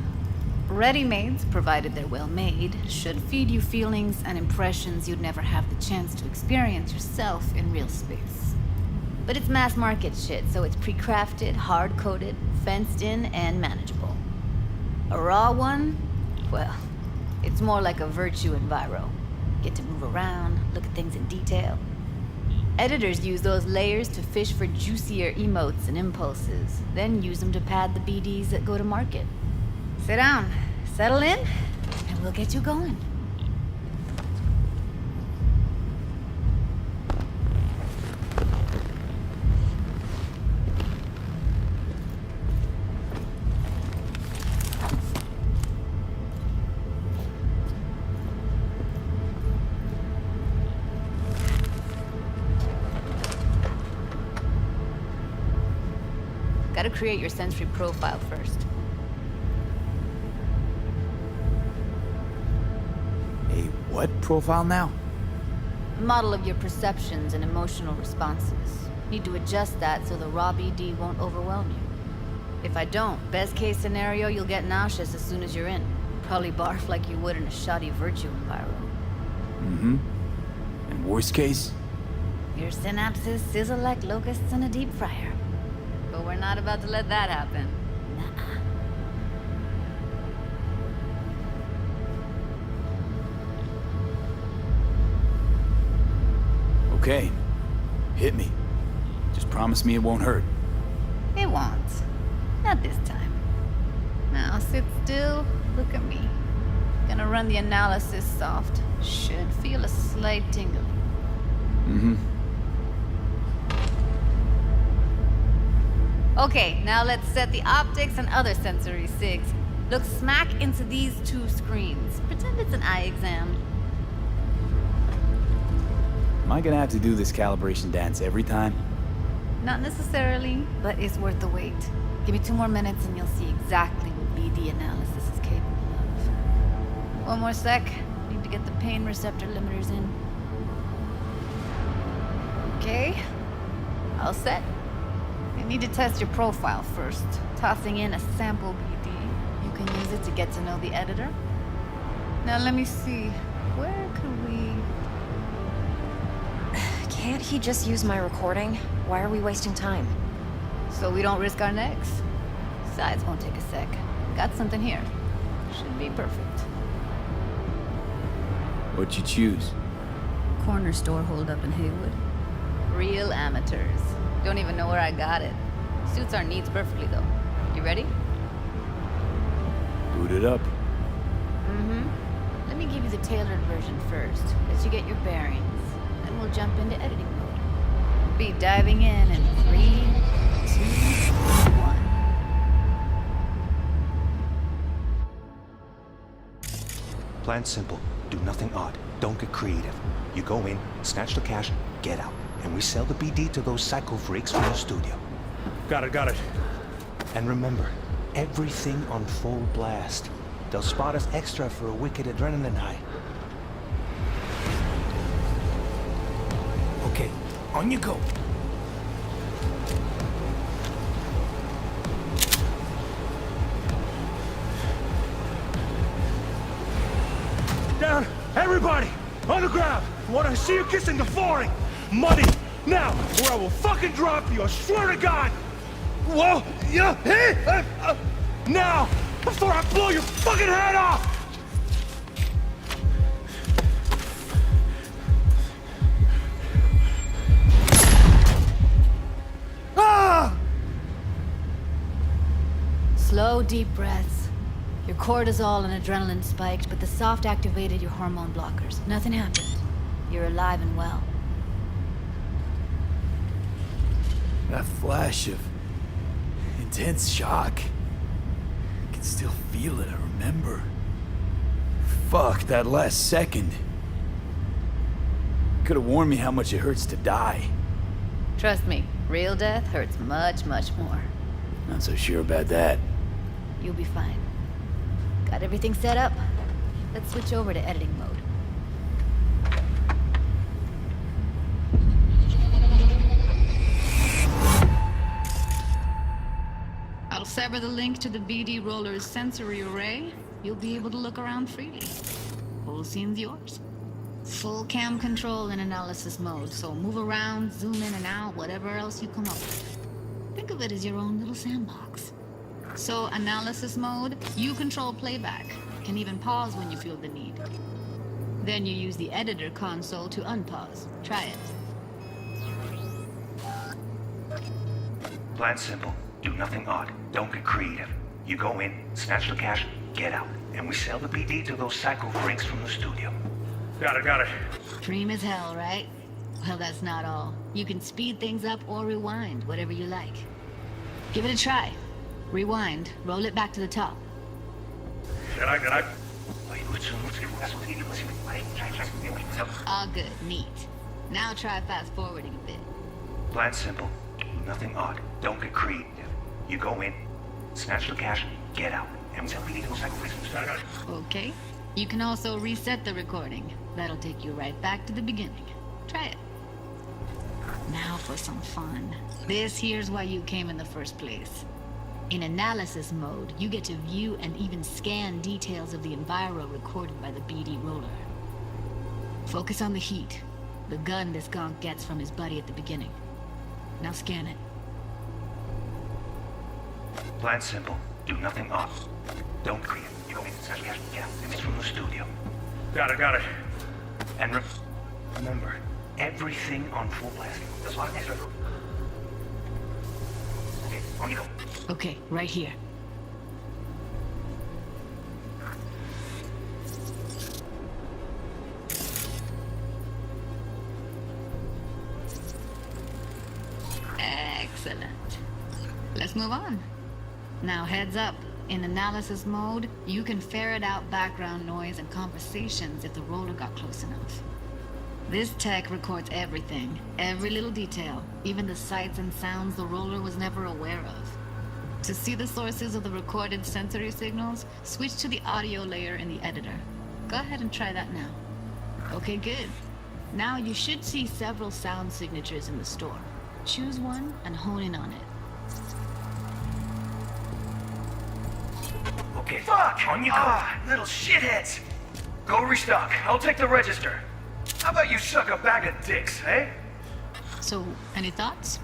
Ready-mades, provided they're well made, should feed you feelings and impressions you'd never have the chance to experience yourself in real space. But it's mass market shit, so it's pre-crafted, hard-coded, fenced in, and manageable. A raw one? Well, it's more like a virtue enviro. Get to move around, look at things in detail. Editors use those layers to fish for juicier emotes and impulses, then use them to pad the BDs that go to market. Sit down, settle in, and we'll get you going. Gotta create your sensory profile first. A what profile now? Model of your perceptions and emotional responses. Need to adjust that so the raw BD won't overwhelm you. If I don't, best case scenario, you'll get nauseous as soon as you're in. Probably barf like you would in a shoddy virtue enviro. And worst case? Your synapses sizzle like locusts in a deep fryer. But we're not about to let that happen. Nuh-uh. Okay. Hit me. Just promise me it won't hurt. It won't. Not this time. Now sit still, look at me. Gonna run the analysis soft. Should feel a slight tingle. Okay, now let's set the optics and other sensory sigs. Look smack into these two screens. Pretend it's an eye exam. Am I gonna have to do this calibration dance every time? Not necessarily, but it's worth the wait. Give me 2 more minutes and you'll see exactly what BD analysis is capable of. One more sec. Need to get the pain receptor limiters in. Okay. All set. I need to test your profile first. Tossing in a sample BD. You can use it to get to know the editor. Now let me see. Where could we... Can't he just use my recording? Why are we wasting time? So we don't risk our necks. Besides, won't take a sec. Got something here. Should be perfect. What'd you choose? Corner store holdup in Haywood. Real amateurs. Don't even know where I got it. Suits our needs perfectly, though. You ready? Boot it up. Let me give you the tailored version first, as you get your bearings. Then we'll jump into editing mode. Be diving in 3, 2, 1. Plan simple. Do nothing odd. Don't get creative. You go in, snatch the cash, get out. And we sell the BD to those psycho freaks from the studio. Got it. And remember, everything on full blast. They'll spot us extra for a wicked adrenaline high. Okay, on you go. Down, everybody! On the ground! I want to see you kissing the flooring! Money! Now, or I will fucking drop you, I swear to God! Whoa! Yeah! Hey! Now! Before I blow your fucking head off! Ah! Slow, deep breaths. Your cortisol and adrenaline spiked, but the soft activated your hormone blockers. Nothing happened. You're alive and well. That flash of intense shock. I can still feel it, I remember. Fuck, that last second. Could have warned me how much it hurts to die. Trust me, real death hurts much, much more. Not so sure about that. You'll be fine. Got everything set up? Let's switch over to editing mode. I'll sever the link to the BD Roller's sensory array. You'll be able to look around freely. Whole scene's yours. Full cam control in analysis mode, so move around, zoom in and out, whatever else you come up with. Think of it as your own little sandbox. So, analysis mode, you control playback. Can even pause when you feel the need. Then you use the editor console to unpause. Try it. Plan simple. Do nothing odd. Don't get creative. You go in, snatch the cash, get out. And we sell the BD to those psycho freaks from the studio. Got it. Dream as hell, right? Well, that's not all. You can speed things up or rewind, whatever you like. Give it a try. Rewind. Roll it back to the top. Can I? All good. Neat. Now try fast forwarding a bit. Plan simple. Do nothing odd. Don't get creative. You go in, snatch the cash, get out. And we sell BD to those psycho freaks from the studio. Okay. You can also reset the recording. That'll take you right back to the beginning. Try it. Now for some fun. This here's why you came in the first place. In analysis mode, you get to view and even scan details of the enviro recorded by the BD Roller. Focus on the heat, the gun this gonk gets from his buddy at the beginning. Now scan it. Plan simple. Do nothing odd. Don't create. You go in, snatch the cash, get out. And it's from the studio. Got it. And remember, everything on full blast. There's a lot of extra. Okay, on you go. Okay, right here. Excellent. Let's move on. Now heads up. In analysis mode, you can ferret out background noise and conversations if the roller got close enough. This tech records everything, every little detail, even the sights and sounds the roller was never aware of. To see the sources of the recorded sensory signals, switch to the audio layer in the editor. Go ahead and try that now. Okay, good. Now you should see several sound signatures in the store. Choose one and hone in on it. Okay, fuck! On you go! Little shitheads! Go restock. I'll take the register. How about you suck a bag of dicks, eh? So, any thoughts?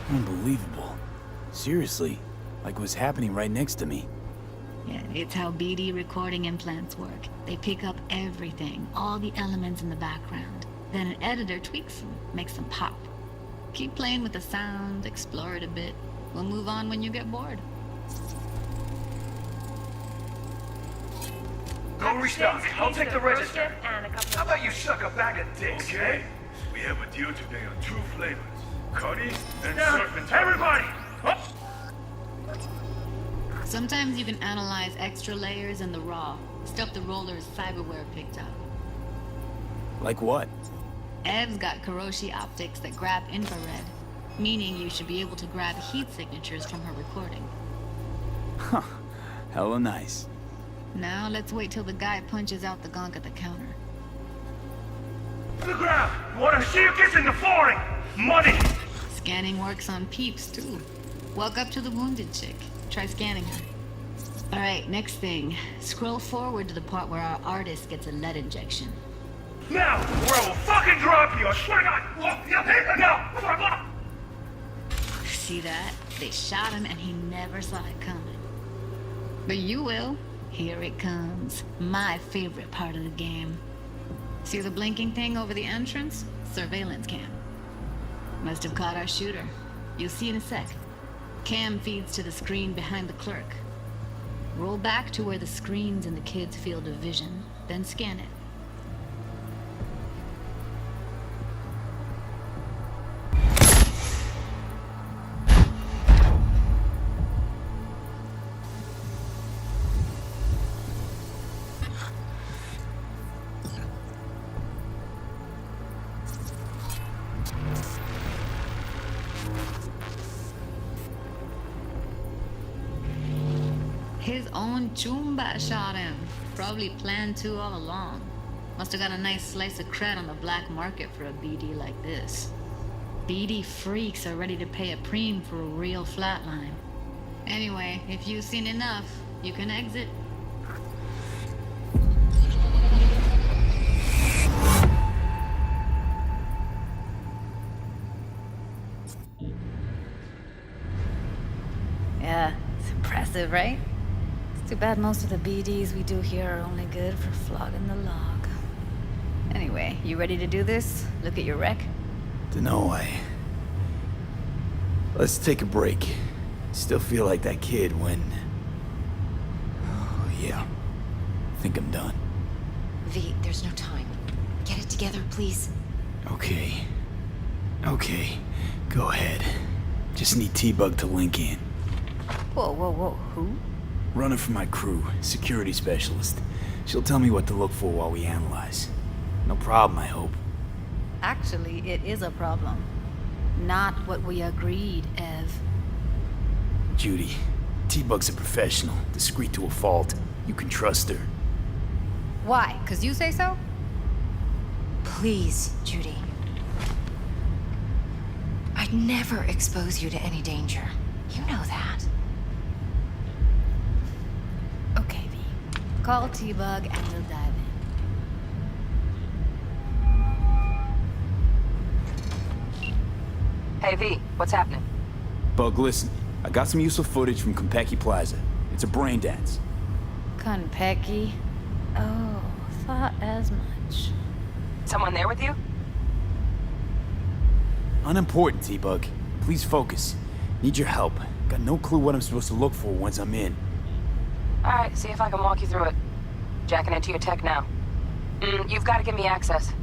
Unbelievable. Seriously, like it was happening right next to me. Yeah, it's how BD recording implants work. They pick up everything, all the elements in the background. Then an editor tweaks them, makes them pop. Keep playing with the sound, explore it a bit. We'll move on when you get bored. Go restock. I'll take the register. How about you suck a bag of dicks? Okay. We have a deal today on 2 flavors. Curry and Down. serpentine. Everybody! Up. Sometimes you can analyze extra layers in the raw. Stuff the roller's cyberware picked up. Like what? Ev's got Kiroshi optics that grab infrared, meaning you should be able to grab heat signatures from her recording. Huh. Hella nice. Now let's wait till the guy punches out the gonk at the counter. To the ground! Wanna see you kissing the flooring! Money! Scanning works on peeps, too. Walk up to the wounded chick. Try scanning her. Alright, next thing. Scroll forward to the part where our artist gets a lead injection. Now, or I will fucking drop you! I swear to God! Now! See that? They shot him and he never saw it coming. But you will. Here it comes. My favorite part of the game. See the blinking thing over the entrance? Surveillance cam. Must have caught our shooter. You'll see in a sec. Cam feeds to the screen behind the clerk. Roll back to where the screen's in the kid's field of vision, then scan it. His own Chumba shot him. Probably planned to all along. Must have got a nice slice of cred on the black market for a BD like this. BD freaks are ready to pay a preem for a real flatline. Anyway, if you've seen enough, you can exit. Yeah, it's impressive, right? Too bad most of the BDs we do here are only good for flogging the log. Anyway, you ready to do this? Look at your wreck? Dunno, Let's take a break. Still feel like that kid when... Oh, yeah. Think I'm done. V, there's no time. Get it together, please. Okay. Okay. Go ahead. Just need T-Bug to link in. Whoa, whoa, whoa. Who? Runner for my crew, security specialist. She'll tell me what to look for while we analyze. No problem, I hope. Actually, it is a problem. Not what we agreed, Ev. Judy, T-Bug's a professional, discreet to a fault. You can trust her. Why? 'Cause you say so? Please, Judy. I'd never expose you to any danger. You know that. Okay, V. Call T-Bug and we'll dive in. Hey, V, what's happening? Bug, listen. I got some useful footage from Konpeki Plaza. It's a brain dance. Konpeki? Oh, thought as much. Someone there with you? Unimportant, T-Bug. Please focus. Need your help. Got no clue what I'm supposed to look for once I'm in. Alright, see if I can walk you through it. Jacking into your tech now. You've got to give me access.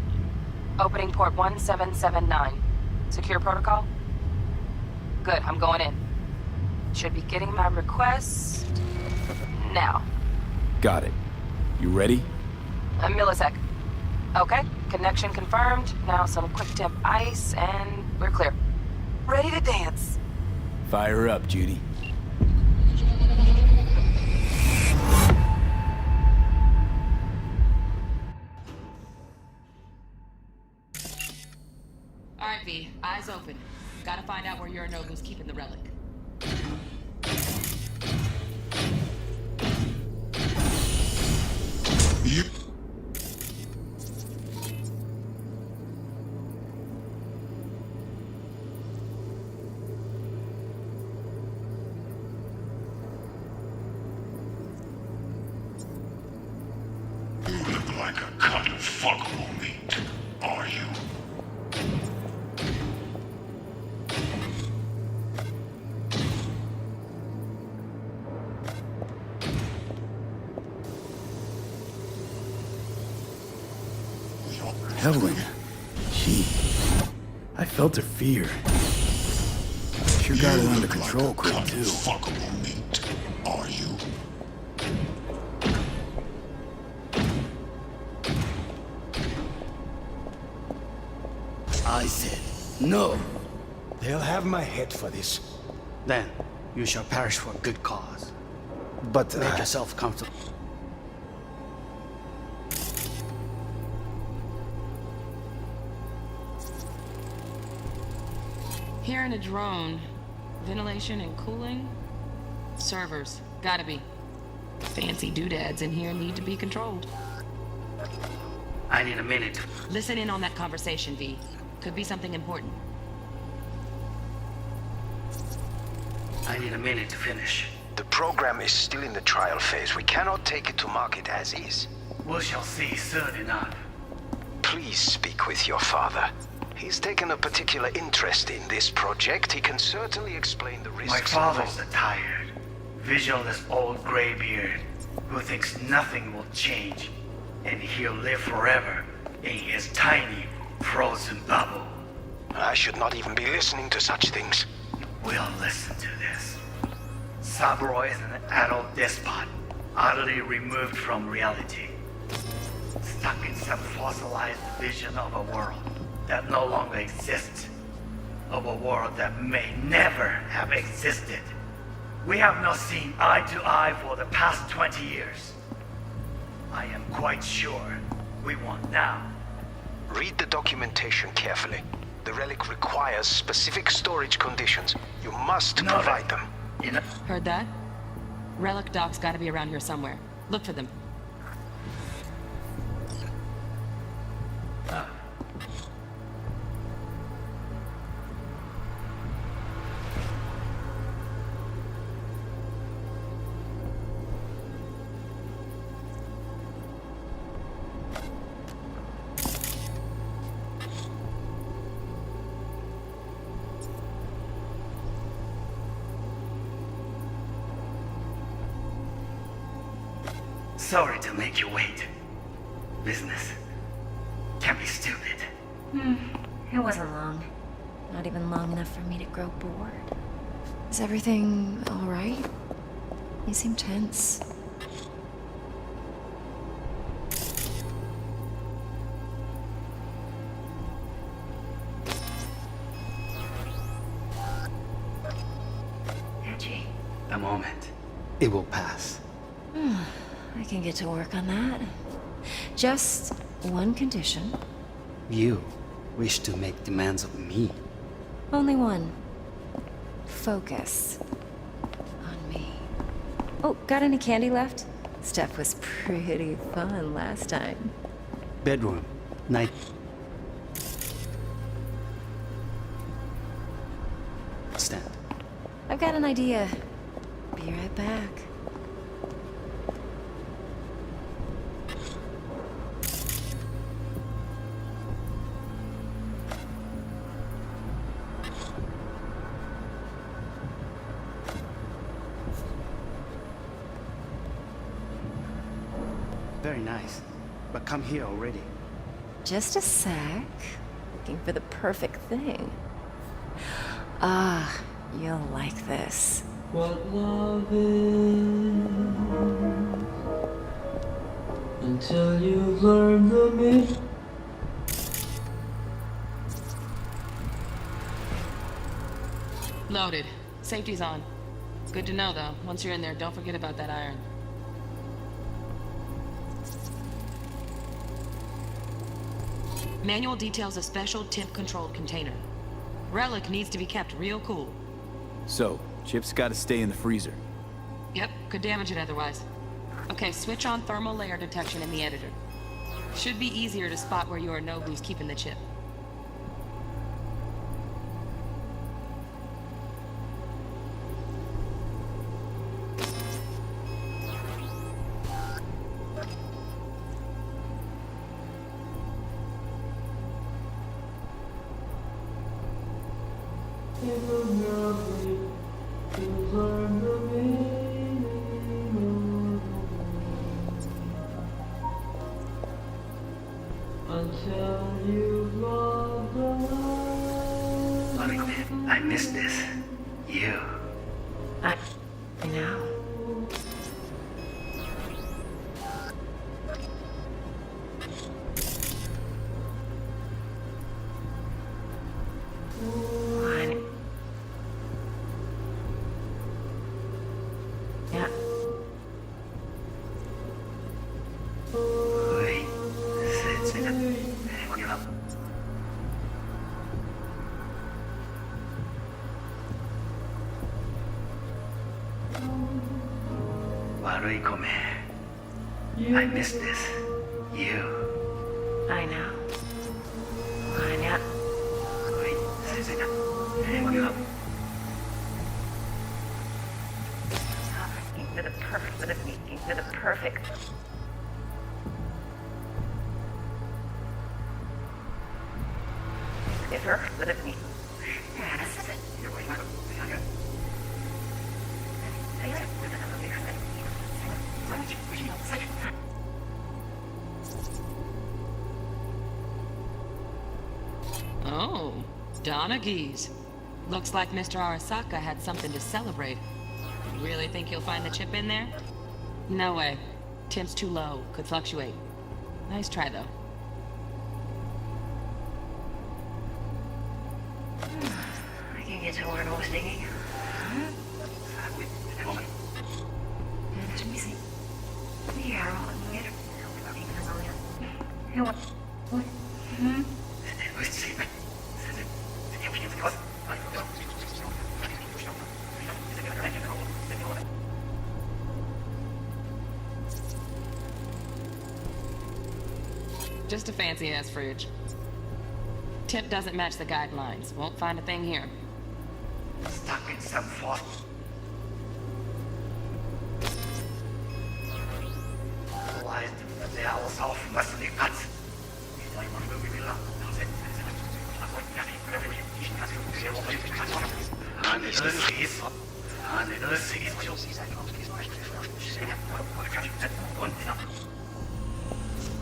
Opening port 1779. Secure protocol? Good, I'm going in. Should be getting my request... now. Got it. You ready? A millisec. Okay, connection confirmed. Now some quick temp ice, and we're clear. Ready to dance. Fire up, Judy. Alright, V. Eyes open. Gotta find out where Yorinobu's keeping the relic. You look like a cut of fuckable meat, are you? Helen. I felt her fear. Sure got it under control quick, too. Fuckable meat, are you? I said no. They'll have my head for this. Then you shall perish for a good cause. But make yourself comfortable. Here in a drone, ventilation and cooling? Servers, gotta be. Fancy doodads in here need to be controlled. I need a minute. Listen in on that conversation, V. Could be something important. I need a minute to finish. The program is still in the trial phase. We cannot take it to market as is. We shall see soon enough. Please speak with your father. He's taken a particular interest in this project. He can certainly explain the risks. My father's a tired, visionless old graybeard who thinks nothing will change, and he'll live forever in his tiny, frozen bubble. I should not even be listening to such things. We'll listen to this. Saburo is an adult despot, utterly removed from reality. Stuck in some fossilized vision of a world that no longer exists. Of a world that may never have existed. We have not seen eye to eye for the past 20 years. I am quite sure we won't now. Read the documentation carefully. The relic requires specific storage conditions. You must provide them. Heard that? Relic docs gotta be around here somewhere. Look for them. Sorry to make you wait. Business can be stupid. It wasn't long. Not even long enough for me to grow bored. Is everything all right? You seem tense. Edgy. A moment. It will pass. I can get to work on that. Just one condition. You wish to make demands of me. Only one. Focus on me. Oh, got any candy left? Stuff was pretty fun last time. Bedroom. Night. Stand. I've got an idea. Be right back. Very nice. But come here already. Just a sec. Looking for the perfect thing. Ah, you'll like this. What love is until you've learned the meaning. Loaded. Safety's on. Good to know, though. Once you're in there, don't forget about that iron. Manual details a special temp-controlled container. Relic needs to be kept real cool. So, chips gotta stay in the freezer. Yep, could damage it otherwise. Okay, switch on thermal layer detection in the editor. Should be easier to spot where Yorinobu's keeping the chip. Until I miss this. You. I know. Yeah. I miss this. You. I know. I know. For the perfect. Oh, Donaghy's. Looks like Mr. Arasaka had something to celebrate. You really think you'll find the chip in there? No way. Temp's too low. Could fluctuate. Nice try, though. I can get to where I was thinking. Let me see. Yeah, I'll get it. What? Hmm? Just a fancy-ass fridge. Tip doesn't match the guidelines. Won't find a thing here. Stuck in some fossil. Realized the owls off muscling nuts.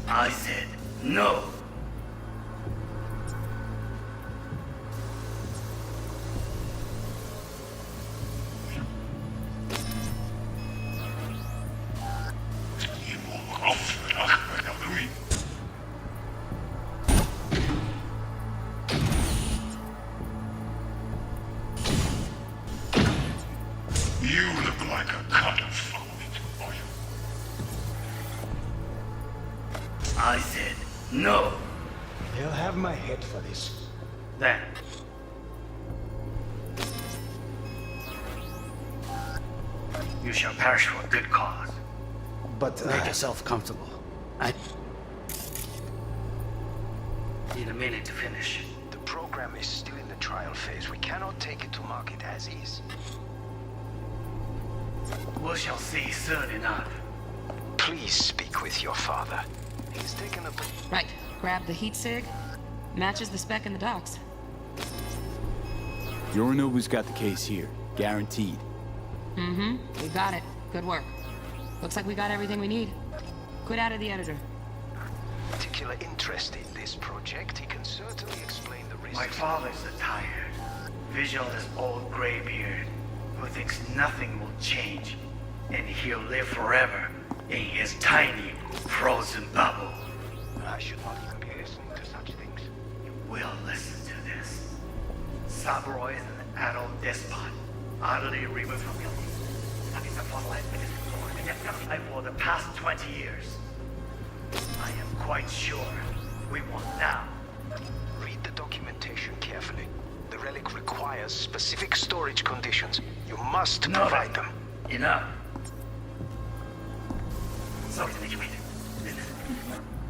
I said no. You look like a cut of food, are you? I said no. They'll have my head for this. Then. You shall perish for a good cause. But make yourself comfortable. I need a minute to finish. The program is still in the trial phase. We cannot take it to market as is. We shall see soon enough. Please speak with your father. He's taken a... Right. Grab the heat sig. Matches the spec in the docks. Yorinobu's got the case here. Guaranteed. Mm-hmm. We got it. Good work. Looks like we got everything we need. Quit out of the editor. Particular interest in this project, he can certainly explain the risks. My father's a tired, visionless old graybeard who thinks nothing will change, and he'll live forever in his tiny, frozen bubble. I should not even be listening to such things. You will listen to this. Saburo is an adult despot, utterly removed from reality. For the past 20 years, I am quite sure we won now. Read the documentation carefully. The relic requires specific storage conditions. You must provide them. Enough. Sorry to make you wait.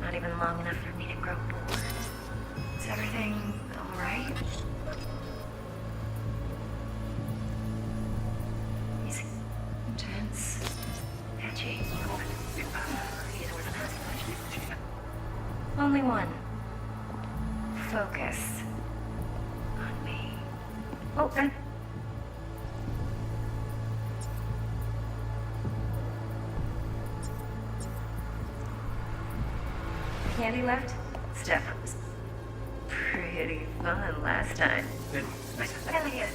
Not even long enough for me to grow bored. Is everything all right? He's intense, edgy. Only one. Focus on me. Oh, and candy left? Step. pretty fun last time. Elliot.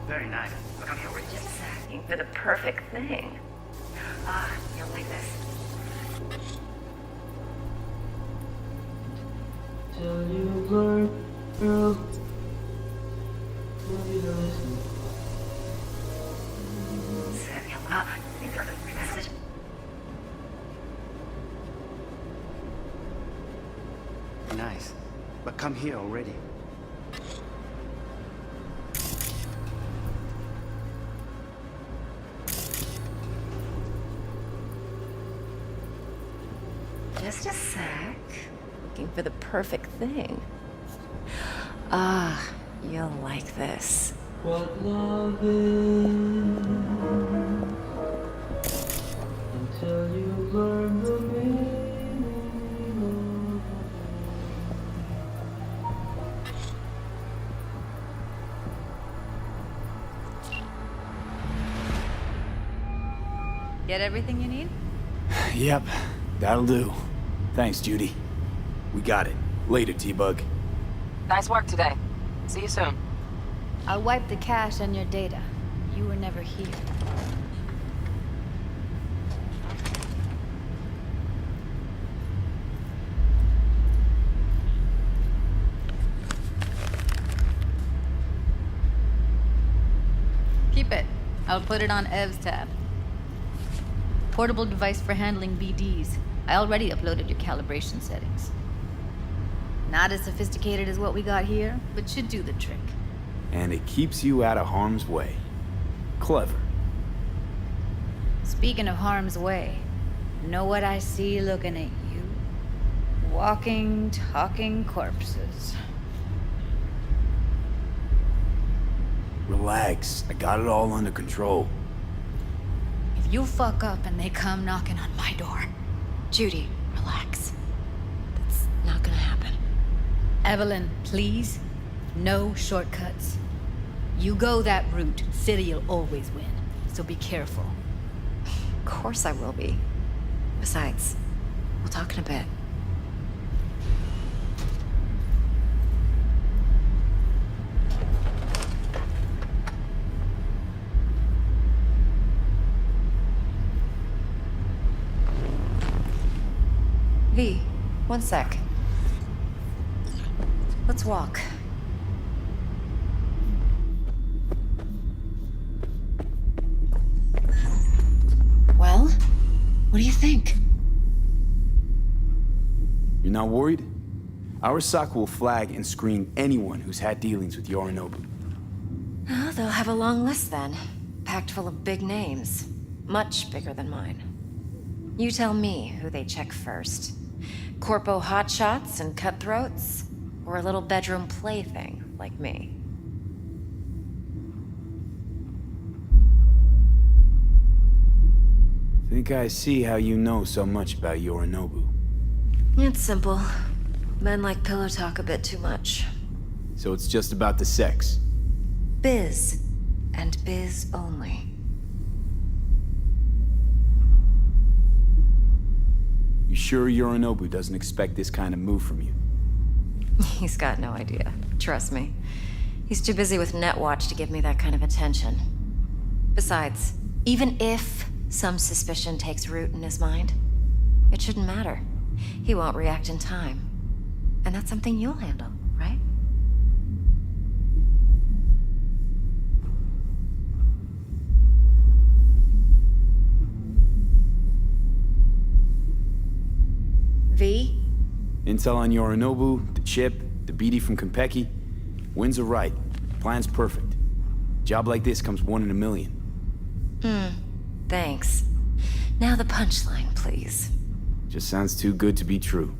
Very nice. Come here with Just asking for the perfect thing. Ah, you'll like this. Till you learn, girl. Will you listen? Samuel, these are the message. Nice. But come here already. Just a sec. Looking for the perfect thing. Ah, you'll like this. What love is until you learn the meaning of Get everything you need? Yep, that'll do. Thanks, Judy. We got it. Later, T-Bug. Nice work today. See you soon. I'll wipe the cache and your data. You were never here. Keep it. I'll put it on Ev's tab. Portable device for handling BDs. I already uploaded your calibration settings. Not as sophisticated as what we got here, but should do the trick. And it keeps you out of harm's way. Clever. Speaking of harm's way, know what I see looking at you? Walking, talking corpses. Relax. I got it all under control. If you fuck up and they come knocking on my door... Judy, relax. That's not gonna happen. Evelyn, please. No shortcuts. You go that route, City'll always win. So be careful. Of course I will be. Besides, we'll talk in a bit. V, one sec. Let's walk. Well, what do you think? You're not worried? Arasaka will flag and screen anyone who's had dealings with Yorinobu. Oh, they'll have a long list then. Packed full of big names. Much bigger than mine. You tell me who they check first. Corpo hotshots and cutthroats? Or a little bedroom plaything like me? Think I see how you know so much about Yorinobu. It's simple. Men like pillow talk a bit too much. So it's just about the sex? Biz. And biz only. You sure Yorinobu doesn't expect this kind of move from you? He's got no idea. Trust me. He's too busy with Netwatch to give me that kind of attention. Besides, even if some suspicion takes root in his mind, it shouldn't matter. He won't react in time. And that's something you'll handle, right? V? Intel on Yorinobu, the chip, the BD from Konpeki. Winds are right. Plan's perfect. Job like this comes 1 in a million. Thanks. Now the punchline, please. Just sounds too good to be true.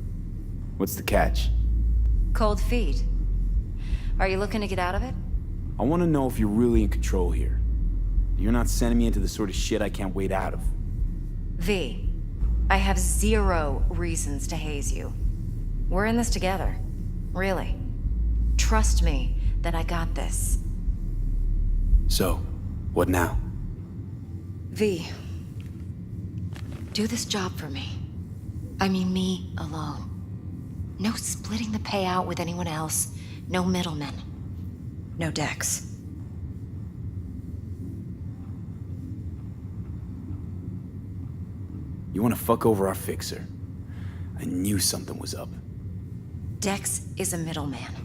What's the catch? Cold feet. Are you looking to get out of it? I want to know if you're really in control here. You're not sending me into the sort of shit I can't wait out of. V, I have 0 reasons to haze you. We're in this together. Really. Trust me that I got this. So, what now? V, do this job for me. I mean me alone. No splitting the payout with anyone else. No middlemen. No Dex. You want to fuck over our fixer? I knew something was up. Dex is a middleman.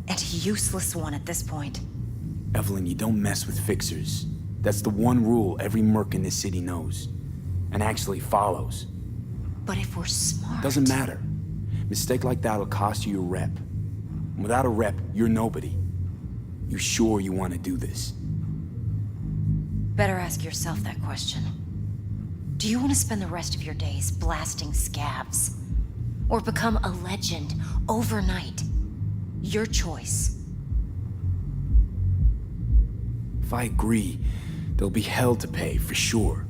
And a useless one at this point. Evelyn, you don't mess with fixers. That's the one rule every merc in this city knows. And actually follows. But if we're smart... Doesn't matter. Mistake like that'll cost you your rep. And without a rep, you're nobody. You sure you want to do this? Better ask yourself that question. Do you want to spend the rest of your days blasting scabs? Or become a legend overnight? Your choice. If I agree, there'll be hell to pay, for sure.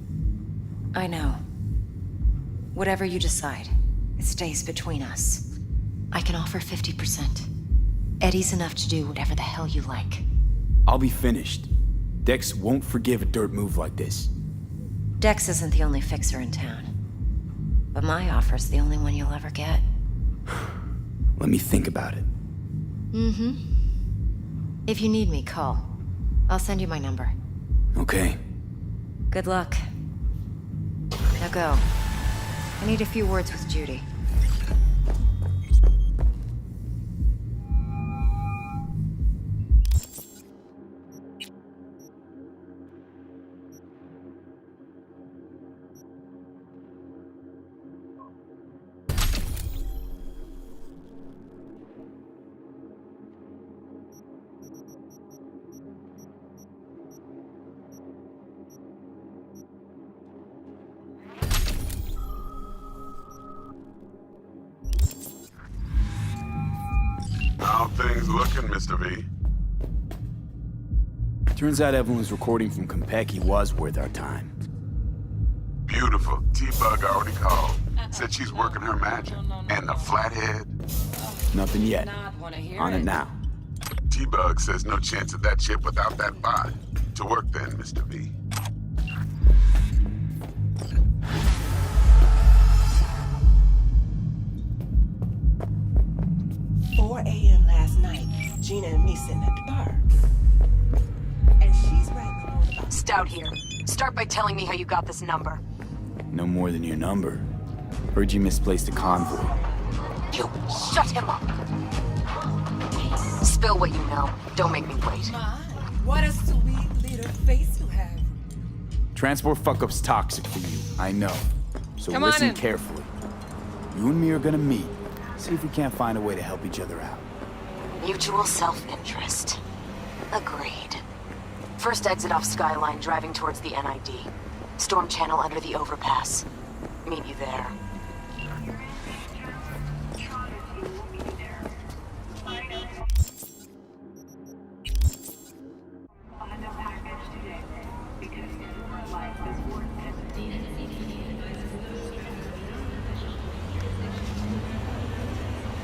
I know. Whatever you decide, it stays between us. I can offer 50%. Eddie's enough to do whatever the hell you like. I'll be finished. Dex won't forgive a dirt move like this. Dex isn't the only fixer in town. But my offer's the only one you'll ever get. Let me think about it. Mm-hmm. If you need me, call. I'll send you my number. Okay. Good luck. Now go. I need a few words with Judy. How things looking, Mr. V? Turns out Evelyn's recording from Konpeki was worth our time. Beautiful. T-Bug already called. Said she's working her magic. And the flathead? Nothing yet. On it now. T-Bug says no chance of that chip without that bot. To work then, Mr. V. A.m. last night, Gina and me sitting at the bar. And she's rattling on about... Stout here. Start by telling me how you got this number. No more than your number. Heard you misplaced a convoy. You shut him up! Spill what you know. Don't make me wait. My, what a sweet little face you have. Transport fuck-up's toxic for you, I know. So Come on listen in. carefully. You and me are gonna meet. See if we can't find a way to help each other out. Mutual self-interest. Agreed. First exit off Skyline, driving towards the NID. Storm channel under the overpass. Meet you there.